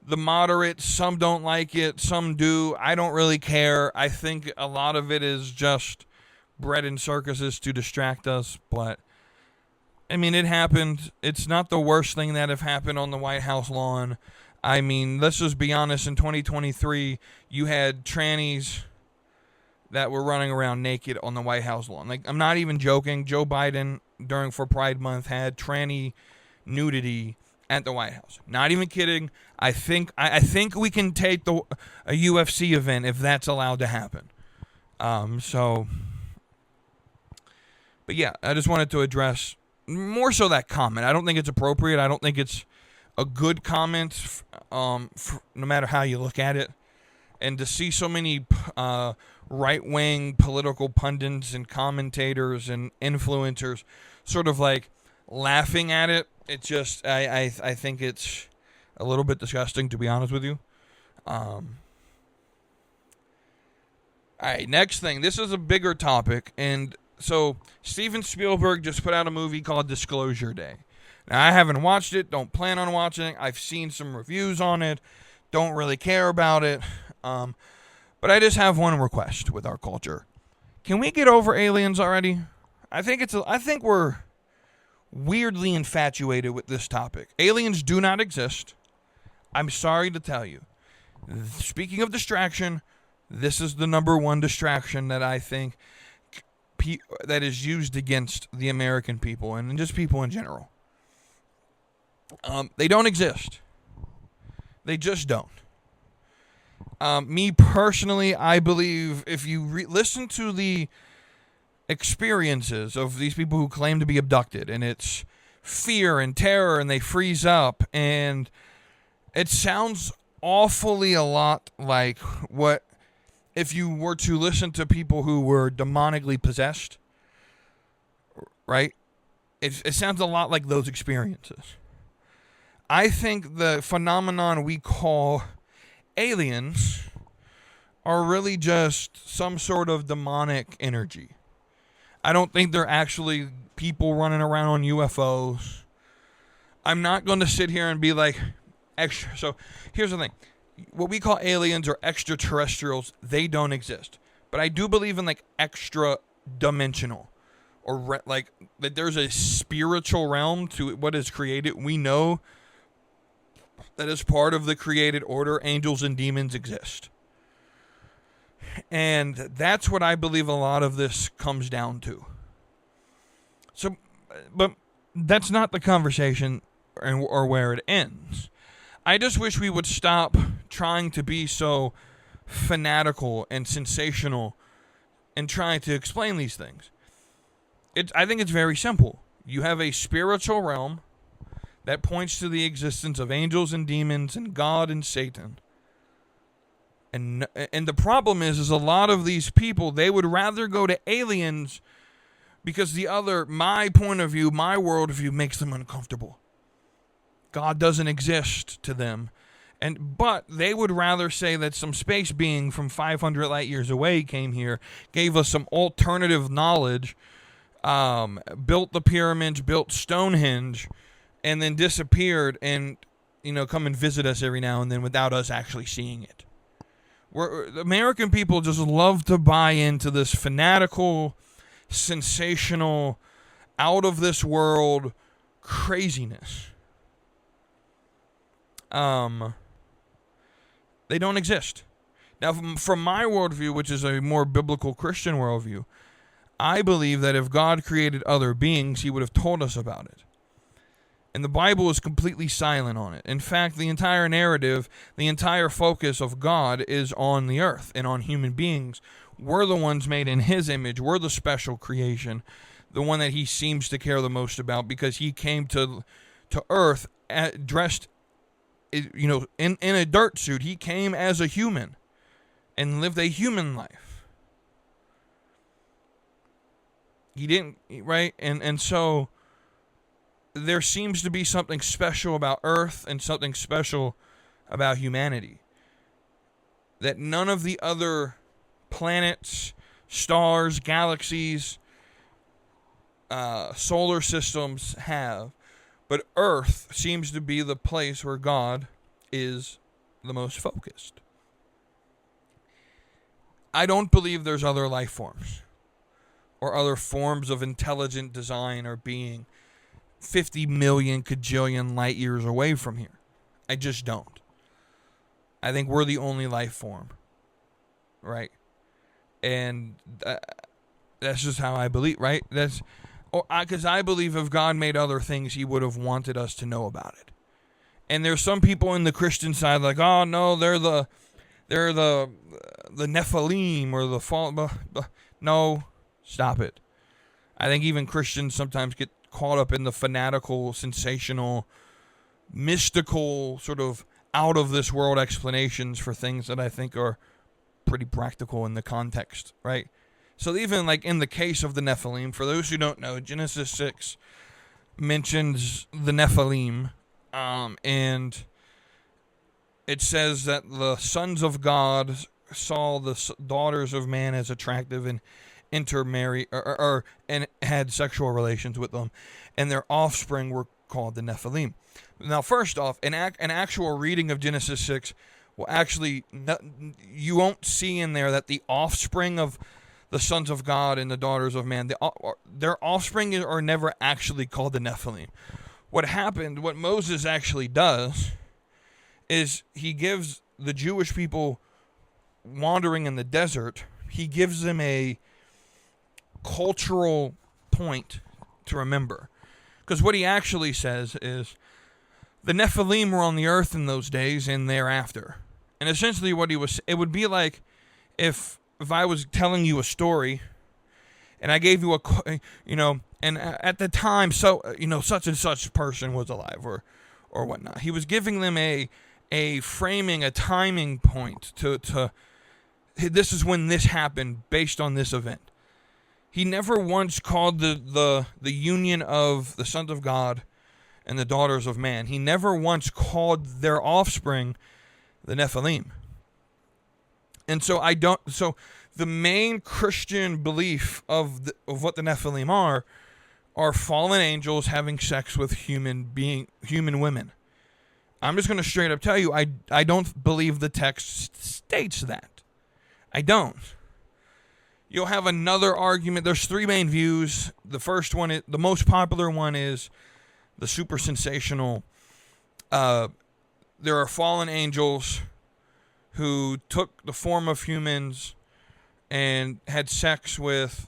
the moderates, some don't like it, some do. I don't really care. I think a lot of it is just bread and circuses to distract us, but I mean, it happened. It's not the worst thing that have happened on the White House lawn. I mean, let's just be honest, in 2023, you had trannies that were running around naked on the White House lawn. Like, I'm not even joking. Joe Biden, for Pride Month, had tranny nudity at the White House. Not even kidding. I think we can take a UFC event if that's allowed to happen. But yeah, I just wanted to address more so that comment. I don't think it's appropriate. I don't think it's a good comment, no matter how you look at it. And to see so many right-wing political pundits and commentators and influencers sort of like laughing at it, it just, I think it's a little bit disgusting, to be honest with you. All right, next thing. This is a bigger topic, and so Steven Spielberg just put out a movie called Disclosure Day. Now, I haven't watched it, don't plan on watching it. I've seen some reviews on it, don't really care about it. But I just have one request with our culture. Can we get over aliens already? I think we're weirdly infatuated with this topic. Aliens do not exist. I'm sorry to tell you. Speaking of distraction, this is the number one distraction that I think that is used against the American people and just people in general. They don't exist. They just don't. Me personally, I believe if you listen to the experiences of these people who claim to be abducted, and it's fear and terror, and they freeze up, and it sounds awfully a lot like what if you were to listen to people who were demonically possessed, right? It sounds a lot like those experiences. I think the phenomenon we call aliens are really just some sort of demonic energy. I don't think they're actually people running around on UFOs. I'm not going to sit here and be like extra. So here's the thing. What we call aliens or extraterrestrials, they don't exist. But I do believe in like extra dimensional, or like that there's a spiritual realm to what is created. We know that as part of the created order, angels and demons exist. And that's what I believe a lot of this comes down to. So, but that's not the conversation or where it ends. I just wish we would stop trying to be so fanatical and sensational and trying to explain these things. I think it's very simple. You have a spiritual realm that points to the existence of angels and demons and God and Satan. And the problem is a lot of these people, they would rather go to aliens because my point of view, my worldview makes them uncomfortable. God doesn't exist to them. But they would rather say that some space being from 500 light years away came here, gave us some alternative knowledge, built the pyramids, built Stonehenge, and then disappeared and, come and visit us every now and then without us actually seeing it. The American people just love to buy into this fanatical, sensational, out-of-this-world craziness. They don't exist. Now, from my worldview, which is a more biblical Christian worldview, I believe that if God created other beings, he would have told us about it. And the Bible is completely silent on it. In fact, the entire narrative, the entire focus of God is on the earth and on human beings. We're the ones made in his image. We're the special creation, the one that he seems to care the most about because he came to earth dressed in a dirt suit. He came as a human and lived a human life. He didn't, right? And so there seems to be something special about Earth and something special about humanity that none of the other planets, stars, galaxies, solar systems have. But Earth seems to be the place where God is the most focused. I don't believe there's other life forms or other forms of intelligent design or being 50 million kajillion light years away from here. I just don't. I think we're the only life form, right? And that's just how I believe, right? Because I believe if God made other things, he would have wanted us to know about it. And there's some people in the Christian side like, oh no, they're the Nephilim or the fall. No, stop it. I think even Christians sometimes get caught up in the fanatical, sensational, mystical, sort of out of this world explanations for things that I think are pretty practical in the context, right? So even like in the case of the Nephilim, for those who don't know, Genesis 6 mentions the Nephilim, and it says that the sons of God saw the daughters of man as attractive and intermarried and had sexual relations with them, and their offspring were called the Nephilim. Now, first off, an actual reading of Genesis 6 will actually, you won't see in there that the offspring of the sons of God and the daughters of man, their offspring are never actually called the Nephilim. What happened, what Moses actually does, is he gives the Jewish people wandering in the desert, he gives them a cultural point to remember. Because what he actually says is, the Nephilim were on the earth in those days and thereafter. And essentially what it would be like if I was telling you a story and I gave you and at the time, such and such person was alive or whatnot. He was giving them a framing, a timing point to this is when this happened based on this event. He never once called the union of the sons of God and the daughters of man. He never once called their offspring the Nephilim. And so the main Christian belief of what the Nephilim are fallen angels having sex with human women. I'm just going to straight up tell you, I don't believe the text states that. I don't. You'll have another argument. There's three main views. The first one, the most popular one, is the super sensational. There are fallen angels who took the form of humans and had sex with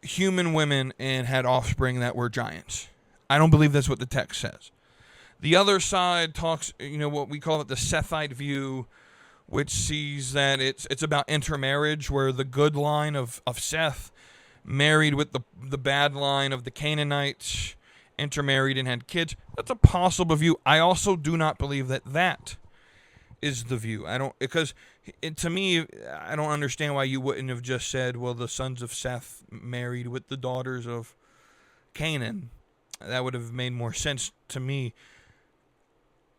human women and had offspring that were giants. I don't believe that's what the text says. The other side talks, what we call it the Sethite view, which sees that it's about intermarriage, where the good line of Seth married with the bad line of the Canaanites, intermarried and had kids. That's a possible view. I also do not believe that is the view. To me, I don't understand why you wouldn't have just said, well, the sons of Seth married with the daughters of Canaan. That would have made more sense to me.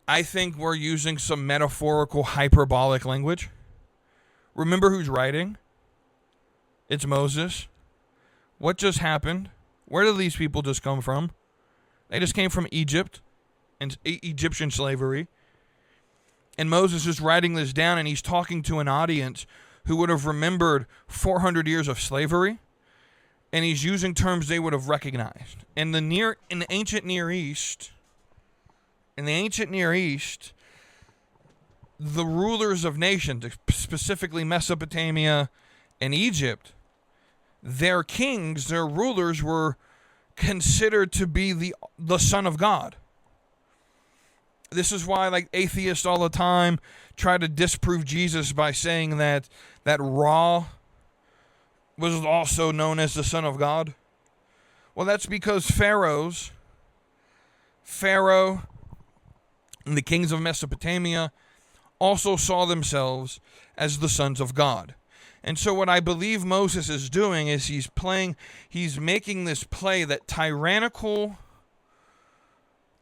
I think we're using some metaphorical, hyperbolic language. Remember who's writing? It's Moses. What just happened? Where did these people just come from? They just came from Egypt and Egyptian slavery. And Moses is writing this down, and he's talking to an audience who would have remembered 400 years of slavery, and he's using terms they would have recognized. In the ancient Near East, the rulers of nations, specifically Mesopotamia and Egypt, their kings, their rulers were considered to be the Son of God. This is why atheists all the time try to disprove Jesus by saying that Ra was also known as the Son of God. Well, that's because pharaohs Pharaoh and the kings of Mesopotamia also saw themselves as the sons of God. And so what I believe Moses is doing is he's making this play that tyrannical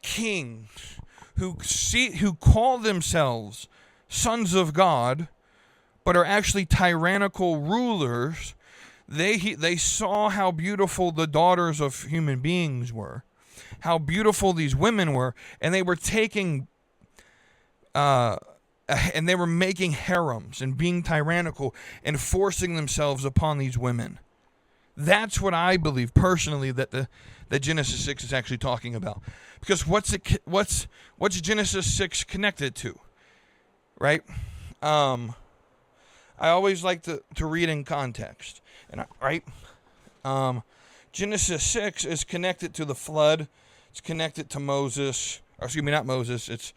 kings who call themselves sons of God but are actually tyrannical rulers, they saw how beautiful the daughters of human beings were, how beautiful these women were, and they were taking and they were making harems and being tyrannical and forcing themselves upon these women. That's what I believe personally that Genesis 6 is actually talking about. Because what's Genesis 6 connected to? Right? I always like to read in context. Genesis 6 is connected to the flood. It's connected to Moses. Or excuse me, not Moses. It's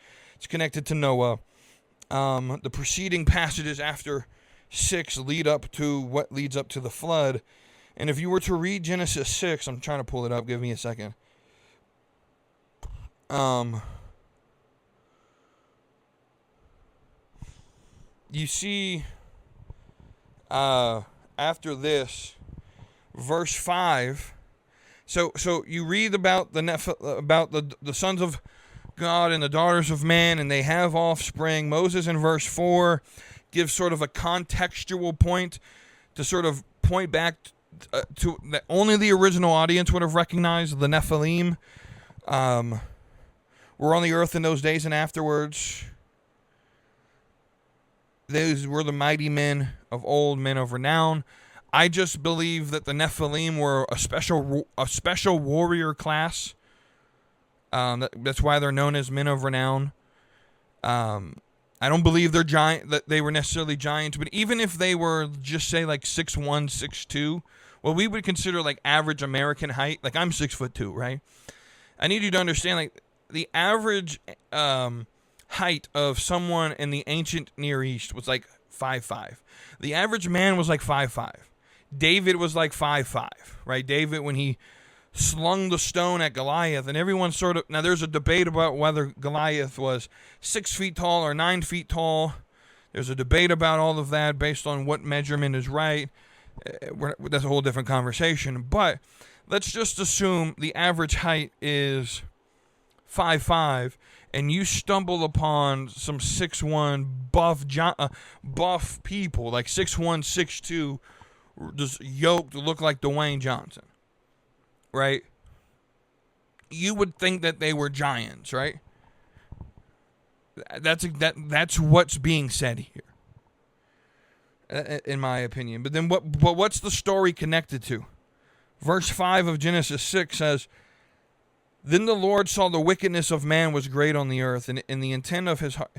connected to Noah. The preceding passages after 6 lead up to what leads up to the flood. And if you were to read Genesis 6, I'm trying to pull it up. Give me a second. You see, after this, verse 5. So you read about the sons of God and the daughters of man, and they have offspring. Moses in verse 4 gives sort of a contextual point to sort of point back to that only the original audience would have recognized the Nephilim were on the earth in those days and afterwards. Those were the mighty men of old, men of renown. I just believe that the Nephilim were a special warrior class. That's why they're known as men of renown. I don't believe that they were necessarily giants, but even if they were just say like 6'1", 6'2", what we would consider like average American height, like I'm 6'2", right? I need you to understand, like the average height of someone in the ancient Near East was like 5'5". The average man was like 5'5". David was like 5'5", right? David, when he slung the stone at Goliath, and everyone sort of, now there's a debate about whether Goliath was 6 feet tall or 9 feet tall. There's a debate about all of that based on what measurement is right. That's a whole different conversation, but let's just assume the average height is 5'5", and you stumble upon some 6'1" buff people, like 6'1", 6'2", just yoked, look like Dwayne Johnson, right? You would think that they were giants, right? That's what's being said here, in my opinion. But then what's the story connected to? Verse 5 of Genesis 6 says, "Then the Lord saw the wickedness of man was great on the earth, and in the intent of his heart,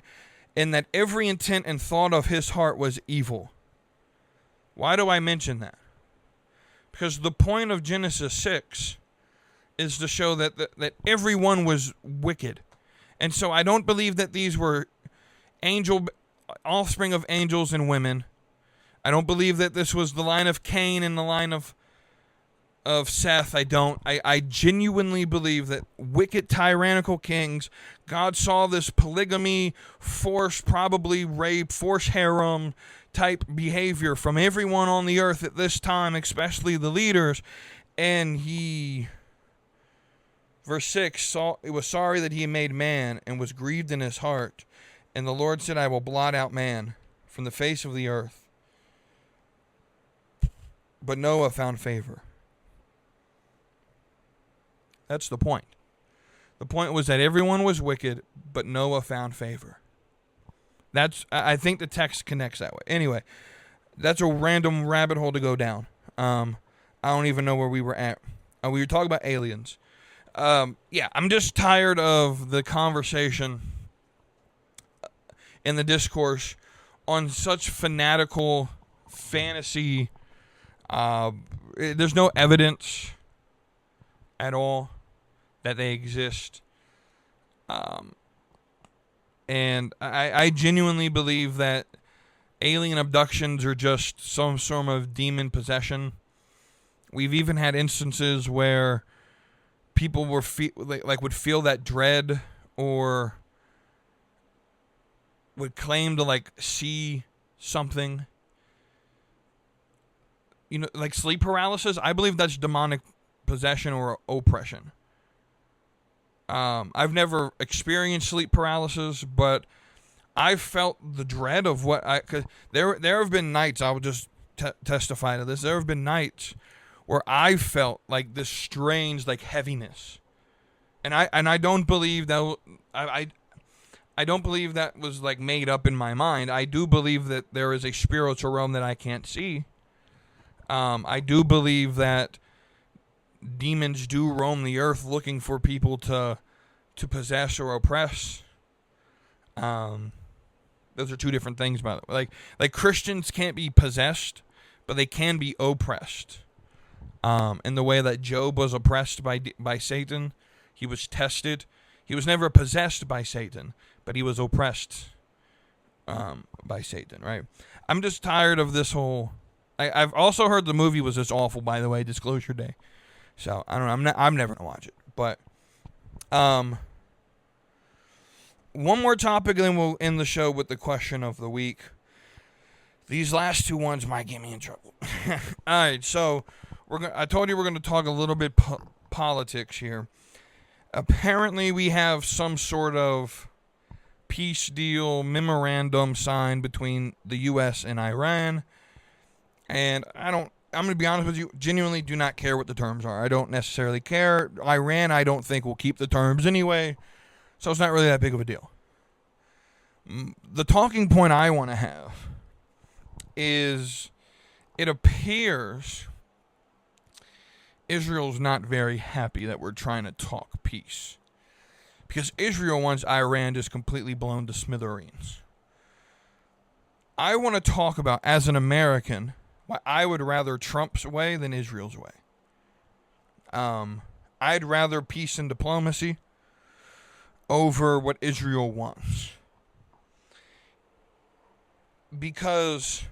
and that every intent and thought of his heart was evil." Why do I mention that? Because the point of Genesis 6 is to show that everyone was wicked. And so I don't believe that these were offspring of angels and women. I don't believe that this was the line of Cain and the line of Seth. I genuinely believe that wicked tyrannical kings, God saw this polygamy, forced, probably rape, forced harem type behavior from everyone on the earth at this time, especially the leaders, and he, verse 6, it was sorry that he made man and was grieved in his heart, and the Lord said, "I will blot out man from the face of the earth." But Noah found favor. That's the point. The point was that everyone was wicked, but Noah found favor. I think the text connects that way. Anyway, that's a random rabbit hole to go down. I don't even know where we were at. We were talking about aliens. Yeah, I'm just tired of the conversation and the discourse on such fanatical fantasy. There's no evidence at all that they exist. And I genuinely believe that alien abductions are just some sort of demon possession. We've even had instances where people were would feel that dread, or would claim to like see something. You know, like sleep paralysis. I believe that's demonic possession or oppression. I've never experienced sleep paralysis, but I've felt the dread of what cause there have been nights, I will just testify to this. There have been nights where I felt like this strange, like, heaviness. And I don't believe that I don't believe that was like made up in my mind. I do believe that there is a spiritual realm that I can't see. I do believe that demons do roam the earth looking for people to possess or oppress. Those are two different things, by the way. Like Christians can't be possessed, but they can be oppressed. In the way that Job was oppressed by Satan, he was tested. He was never possessed by Satan, but he was oppressed by Satan, right? I'm just tired of this whole... I've also heard the movie was just awful, by the way, Disclosure Day. So, I don't know. I'm never going to watch it. But, one more topic, and then we'll end the show with the question of the week. These last two ones might get me in trouble. All right, so I told you we're going to talk a little bit politics here. Apparently, we have some sort of peace deal memorandum signed between the U.S. and Iran. And I'm going to be honest with you, genuinely do not care what the terms are. I don't necessarily care. Iran, I don't think, will keep the terms anyway. So it's not really that big of a deal. The talking point I want to have is it appears Israel's not very happy that we're trying to talk peace. Because Israel wants Iran just completely blown to smithereens. I want to talk about, as an American, why I would rather Trump's way than Israel's way. I'd rather peace and diplomacy over what Israel wants. Because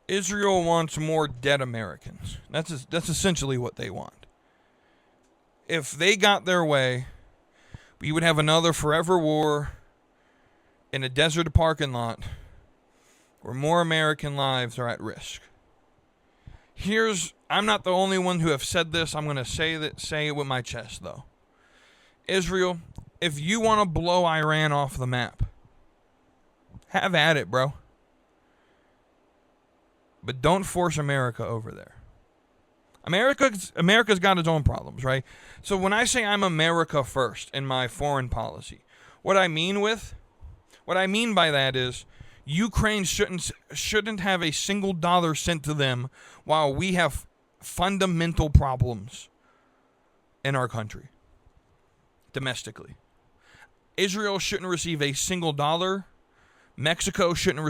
Israel wants more dead Americans. That's essentially what they want. If they got their way, we would have another forever war in a desert parking lot where more American lives are at risk. I'm not the only one who have said this. I'm going to say it with my chest, though. Israel, if you want to blow Iran off the map, have at it, bro. But don't force America over there. America's got its own problems, right? So when I say I'm America first in my foreign policy, what I mean by that is Ukraine shouldn't have a single dollar sent to them while we have fundamental problems in our country, domestically. Israel shouldn't receive a single dollar. Mexico shouldn't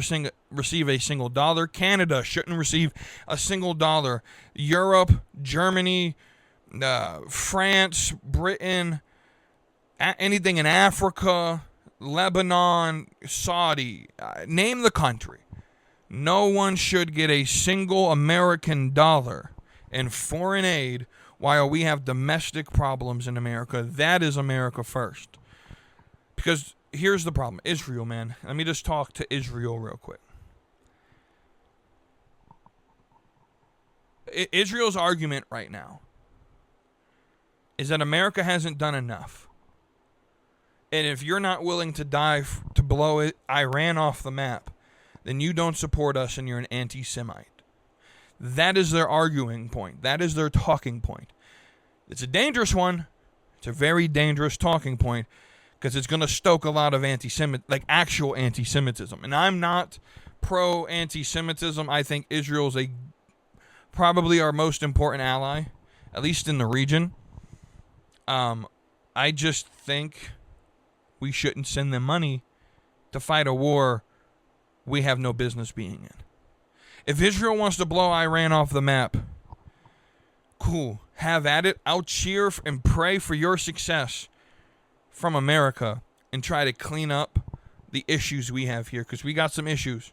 receive a single dollar. Canada shouldn't receive a single dollar. Europe, Germany, France, Britain, anything in Africa, Lebanon, Saudi, name the country. No one should get a single American dollar in foreign aid while we have domestic problems in America. That is America first. Because here's the problem. Israel, man. Let me just talk to Israel real quick. Israel's argument right now is that America hasn't done enough. And if you're not willing to die to blow Iran off the map, then you don't support us and you're an anti-Semite. That is their arguing point. That is their talking point. It's a dangerous one. It's a very dangerous talking point because it's going to stoke a lot of actual anti-Semitism. And I'm not pro-anti-Semitism. I think Israel's probably our most important ally, at least in the region. I just think we shouldn't send them money to fight a war we have no business being in. If Israel wants to blow Iran off the map, cool, have at it. I'll cheer and pray for your success from America and try to clean up the issues we have here, because we got some issues,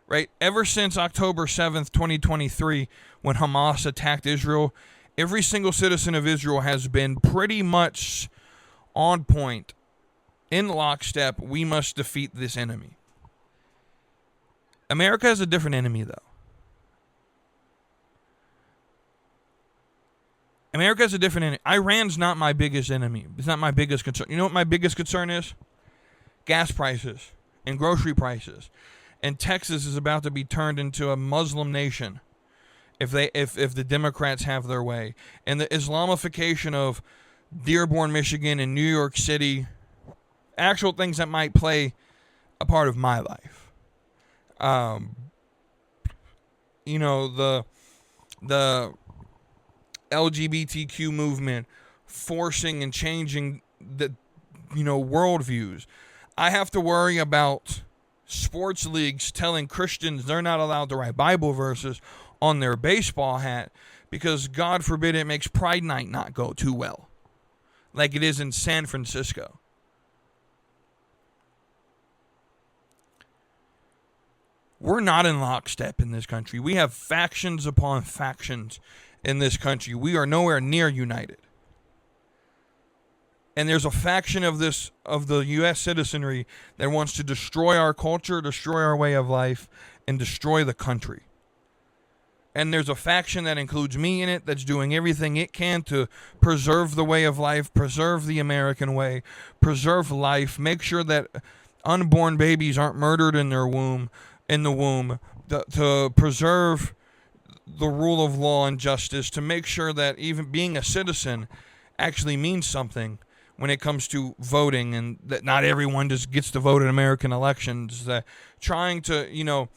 right? Ever since October 7th, 2023, when Hamas attacked Israel Every single citizen of Israel has been pretty much on point, in lockstep. We must defeat this enemy. America has a different enemy, though. America has a different enemy. Iran's not my biggest enemy. It's not my biggest concern. You know what my biggest concern is? Gas prices and grocery prices. And Texas is about to be turned into a Muslim nation if the Democrats have their way. And the Islamification of Dearborn, Michigan and New York City, actual things that might play a part of my life. You know, the LGBTQ movement forcing and changing the, worldviews. I have to worry about sports leagues telling Christians they're not allowed to write Bible verses on their baseball hat because, God forbid, it makes Pride Night not go too well, like it is in San Francisco. We're not in lockstep in this country. We have factions upon factions in this country. We are nowhere near united. And there's a faction of the U.S. citizenry that wants to destroy our culture, destroy our way of life, and destroy the country. And there's a faction that includes me in it that's doing everything it can to preserve the way of life, preserve the American way, preserve life, make sure that unborn babies aren't murdered in the womb, to preserve the rule of law and justice, to make sure that even being a citizen actually means something when it comes to voting, and that not everyone just gets to vote in American elections. Trying to,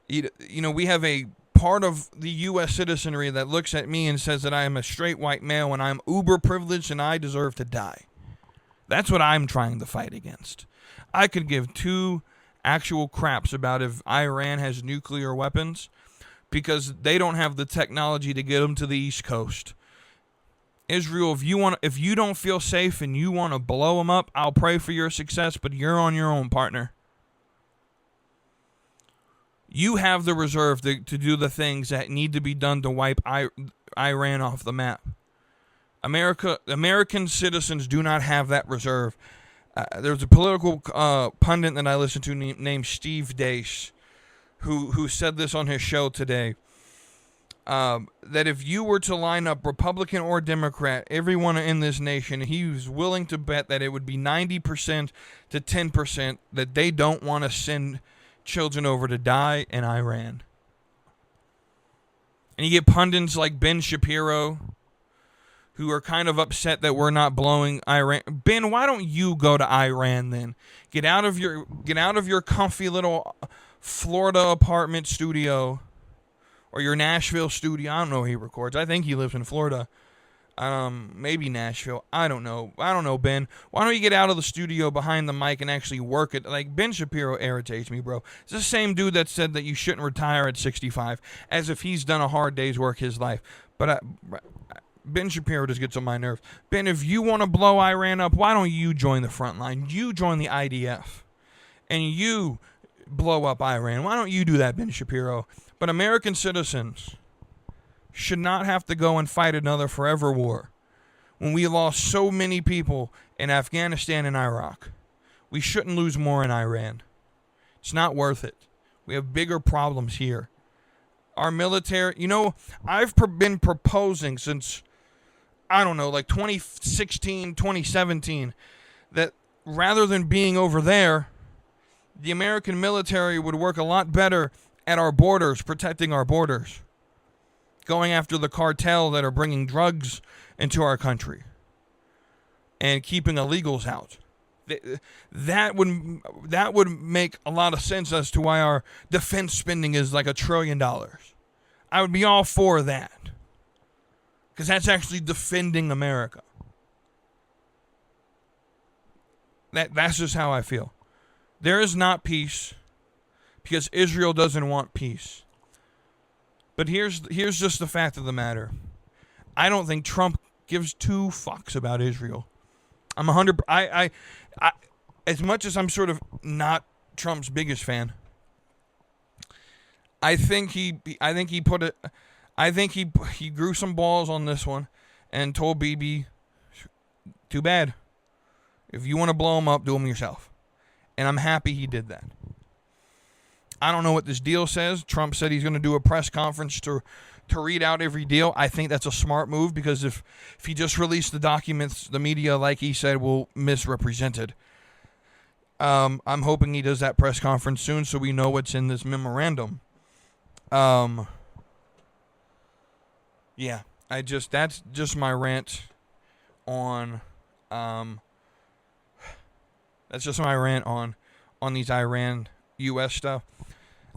we have a part of the U.S. citizenry that looks at me and says that I am a straight white male and I'm uber privileged and I deserve to die. That's what I'm trying to fight against. I could give two actual craps about if Iran has nuclear weapons, because they don't have the technology to get them to the East Coast. Israel, if you don't feel safe and you want to blow them up, I'll pray for your success, but you're on your own, partner. You have the reserve to do the things that need to be done to wipe Iran off the map. American citizens do not have that reserve. There's a political pundit that I listen to named Steve Deace, who said this on his show today, that if you were to line up Republican or Democrat, everyone in this nation, he was willing to bet that it would be 90% to 10% that they don't want to send children over to die in Iran. And you get pundits like Ben Shapiro, who are kind of upset that we're not blowing Iran. Ben, why don't you go to Iran then? Get out of your comfy little Florida apartment studio, or your Nashville studio. I don't know where he records. I think he lives in Florida. Maybe Nashville. I don't know. Ben. Why don't you get out of the studio behind the mic and actually work it? Like, Ben Shapiro irritates me, bro. It's the same dude that said that you shouldn't retire at 65, as if he's done a hard day's work his life. But Ben Shapiro just gets on my nerves. Ben, if you want to blow Iran up, why don't you join the front line? You join the IDF, and you blow up Iran. Why don't you do that, Ben Shapiro? But American citizens should not have to go and fight another forever war when we lost so many people in Afghanistan and Iraq. We shouldn't lose more in Iran. It's not worth it. We have bigger problems here. Our military, I've been proposing since, like 2016, 2017, that rather than being over there, the American military would work a lot better at our borders, protecting our borders, going after the cartel that are bringing drugs into our country and keeping illegals out. That would make a lot of sense as to why our defense spending is like $1 trillion. I would be all for that, because that's actually defending America. That's just how I feel. There is not peace because Israel doesn't want peace. But here's just the fact of the matter. I don't think Trump gives two fucks about Israel. I'm 100. I as much as I'm sort of not Trump's biggest fan, I think he put it. I think he grew some balls on this one and told BB, too bad. If you want to blow him up, do him yourself. And I'm happy he did that. I don't know what this deal says. Trump said he's going to do a press conference to read out every deal. I think that's a smart move because if he just released the documents, the media, like he said, will misrepresent it. I'm hoping he does that press conference soon so we know what's in this memorandum. Yeah, that's just my rant on these Iran U.S. stuff.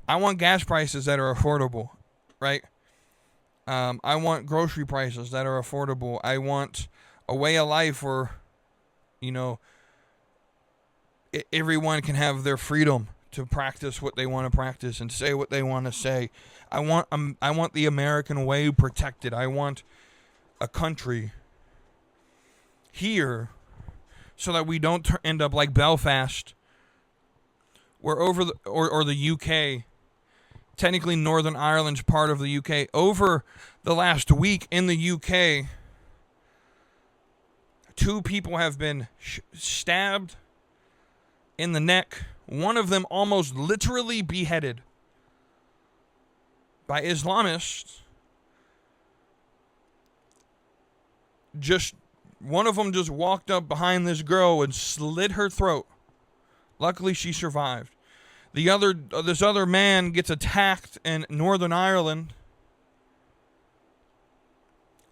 I want gas prices that are affordable, right? I want grocery prices that are affordable. I want a way of life where, everyone can have their freedom to practice what they want to practice and say what they want to say. I want the American way protected. I want a country here so that we don't end up like Belfast, where or the UK. Technically, Northern Ireland's part of the UK. Over the last week in the UK, 2 people have been stabbed in the neck. One of them almost literally beheaded by Islamists. One of them just walked up behind this girl and slit her throat. Luckily, she survived. This other man gets attacked in Northern Ireland.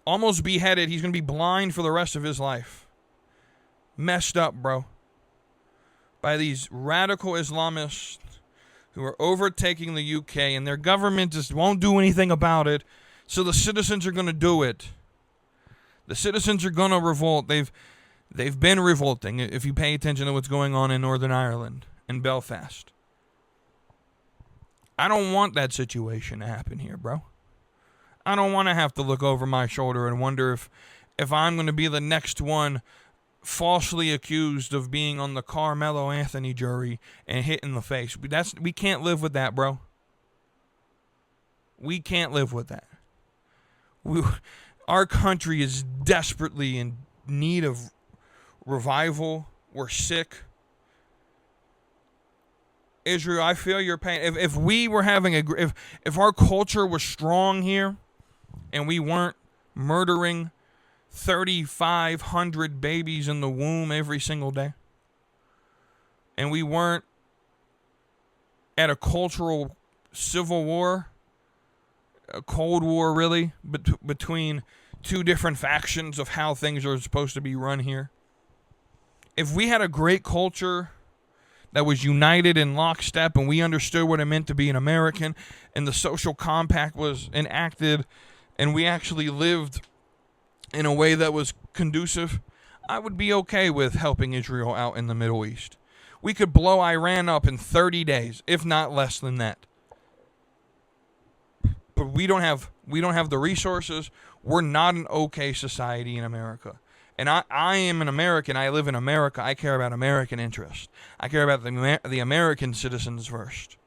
Almost beheaded. He's going to be blind for the rest of his life. Messed up, bro. By these radical Islamists who are overtaking the UK, and their government just won't do anything about it. So the citizens are going to do it. The citizens are going to revolt. They've been revolting, if you pay attention to what's going on in Northern Ireland and Belfast. I don't want that situation to happen here, bro. I don't want to have to look over my shoulder and wonder if I'm going to be the next one falsely accused of being on the Carmelo Anthony jury and hit in the face. We can't live with that, bro. We can't live with that. Our country is desperately in need of revival. We're sick. Israel, I feel your pain. If we were having if our culture was strong here, and we weren't murdering 3,500 babies in the womb every single day, and we weren't at a cultural civil war, a cold war really, between 2 different factions of how things are supposed to be run here. If we had a great culture that was united in lockstep and we understood what it meant to be an American and the social compact was enacted and we actually lived in a way that was conducive, I would be okay with helping Israel out in the Middle East. We could blow Iran up in 30 days, if not less than that. But we don't have the resources. We're not an okay society in America. And I am an American. I live in America. I care about American interests. I care about the American citizens first.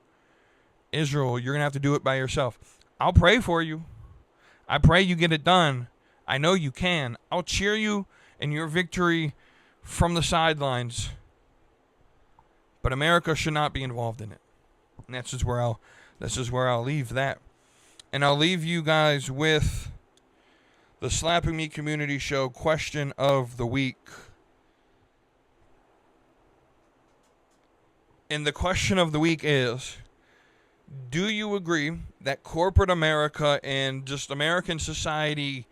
Israel, you're going to have to do it by yourself. I'll pray for you. I pray you get it done. I know you can. I'll cheer you in your victory from the sidelines. But America should not be involved in it. And this is where I'll leave that. And I'll leave you guys with the Slapping Me Community Show question of the week. And the question of the week is, do you agree that corporate America and just American society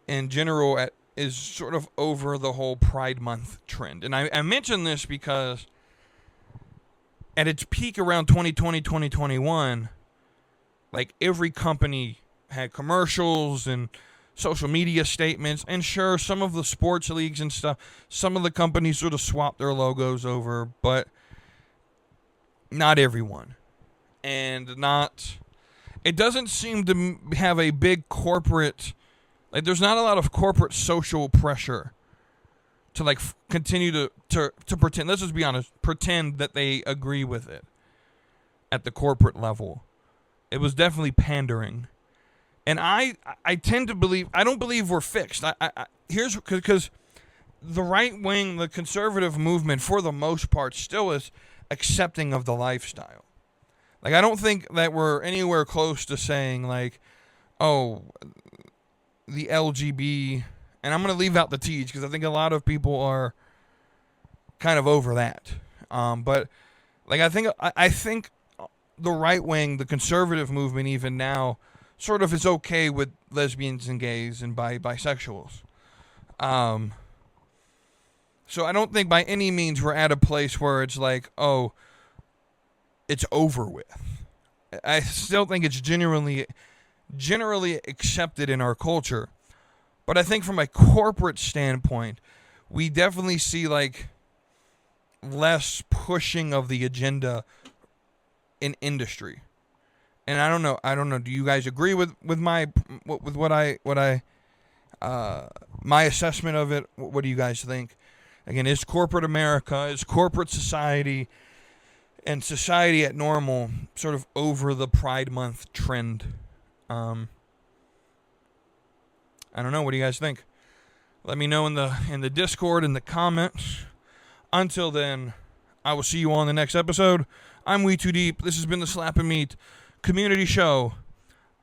in general is sort of over the whole Pride Month trend? And I mention this because at its peak around 2020, 2021, like every company had commercials and social media statements, and sure, some of the sports leagues and stuff, some of the companies sort of swapped their logos over, but not everyone. And it doesn't seem to have a big corporate, like there's not a lot of corporate social pressure to like continue to pretend, let's just be honest, pretend that they agree with it at the corporate level. It was definitely pandering. And I tend to believe, I don't believe we're fixed. Here's because the right wing, the conservative movement, for the most part, still is accepting of the lifestyle. Like, I don't think that we're anywhere close to saying, like, oh, the LGB, and I'm going to leave out the T's because I think a lot of people are kind of over that. But, like, I think the right wing, the conservative movement, even now, sort of is okay with lesbians and gays and bisexuals. So I don't think by any means we're at a place where it's like, oh, it's over with. I still think it's generally accepted in our culture. But I think from a corporate standpoint, we definitely see like less pushing of the agenda in industry. And I don't know. Do you guys agree with my assessment of it? What do you guys think? Again, is corporate America, is corporate society, and society at normal sort of over the Pride Month trend? I don't know. What do you guys think? Let me know in the Discord, in the comments. Until then, I will see you all in the next episode. I'm We Too Deep. This has been the Slap and Meat Community Show.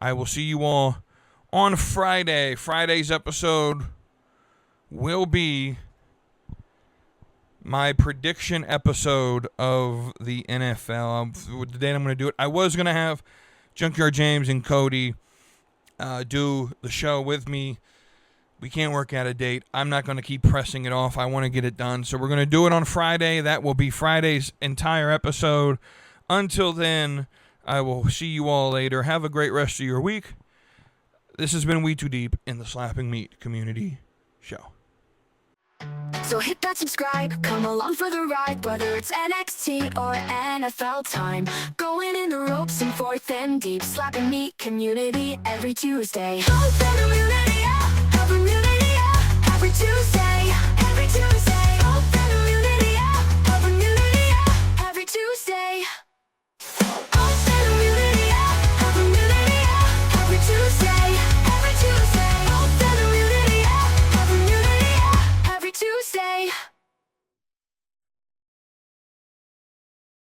I will see you all on Friday. Friday's episode will be my prediction episode of the NFL. The date I'm going to do it. I was going to have Junkyard James and Cody do the show with me. We can't work out a date. I'm not going to keep pressing it off. I want to get it done. So we're going to do it on Friday. That will be Friday's entire episode. Until then, I will see you all later. Have a great rest of your week. This has been We Too Deep in the Slapping Meat Community Show. So hit that subscribe, come along for the ride, whether it's NXT or NFL time. Going in the ropes and fourth and deep, slapping meat community every Tuesday. Every Tuesday.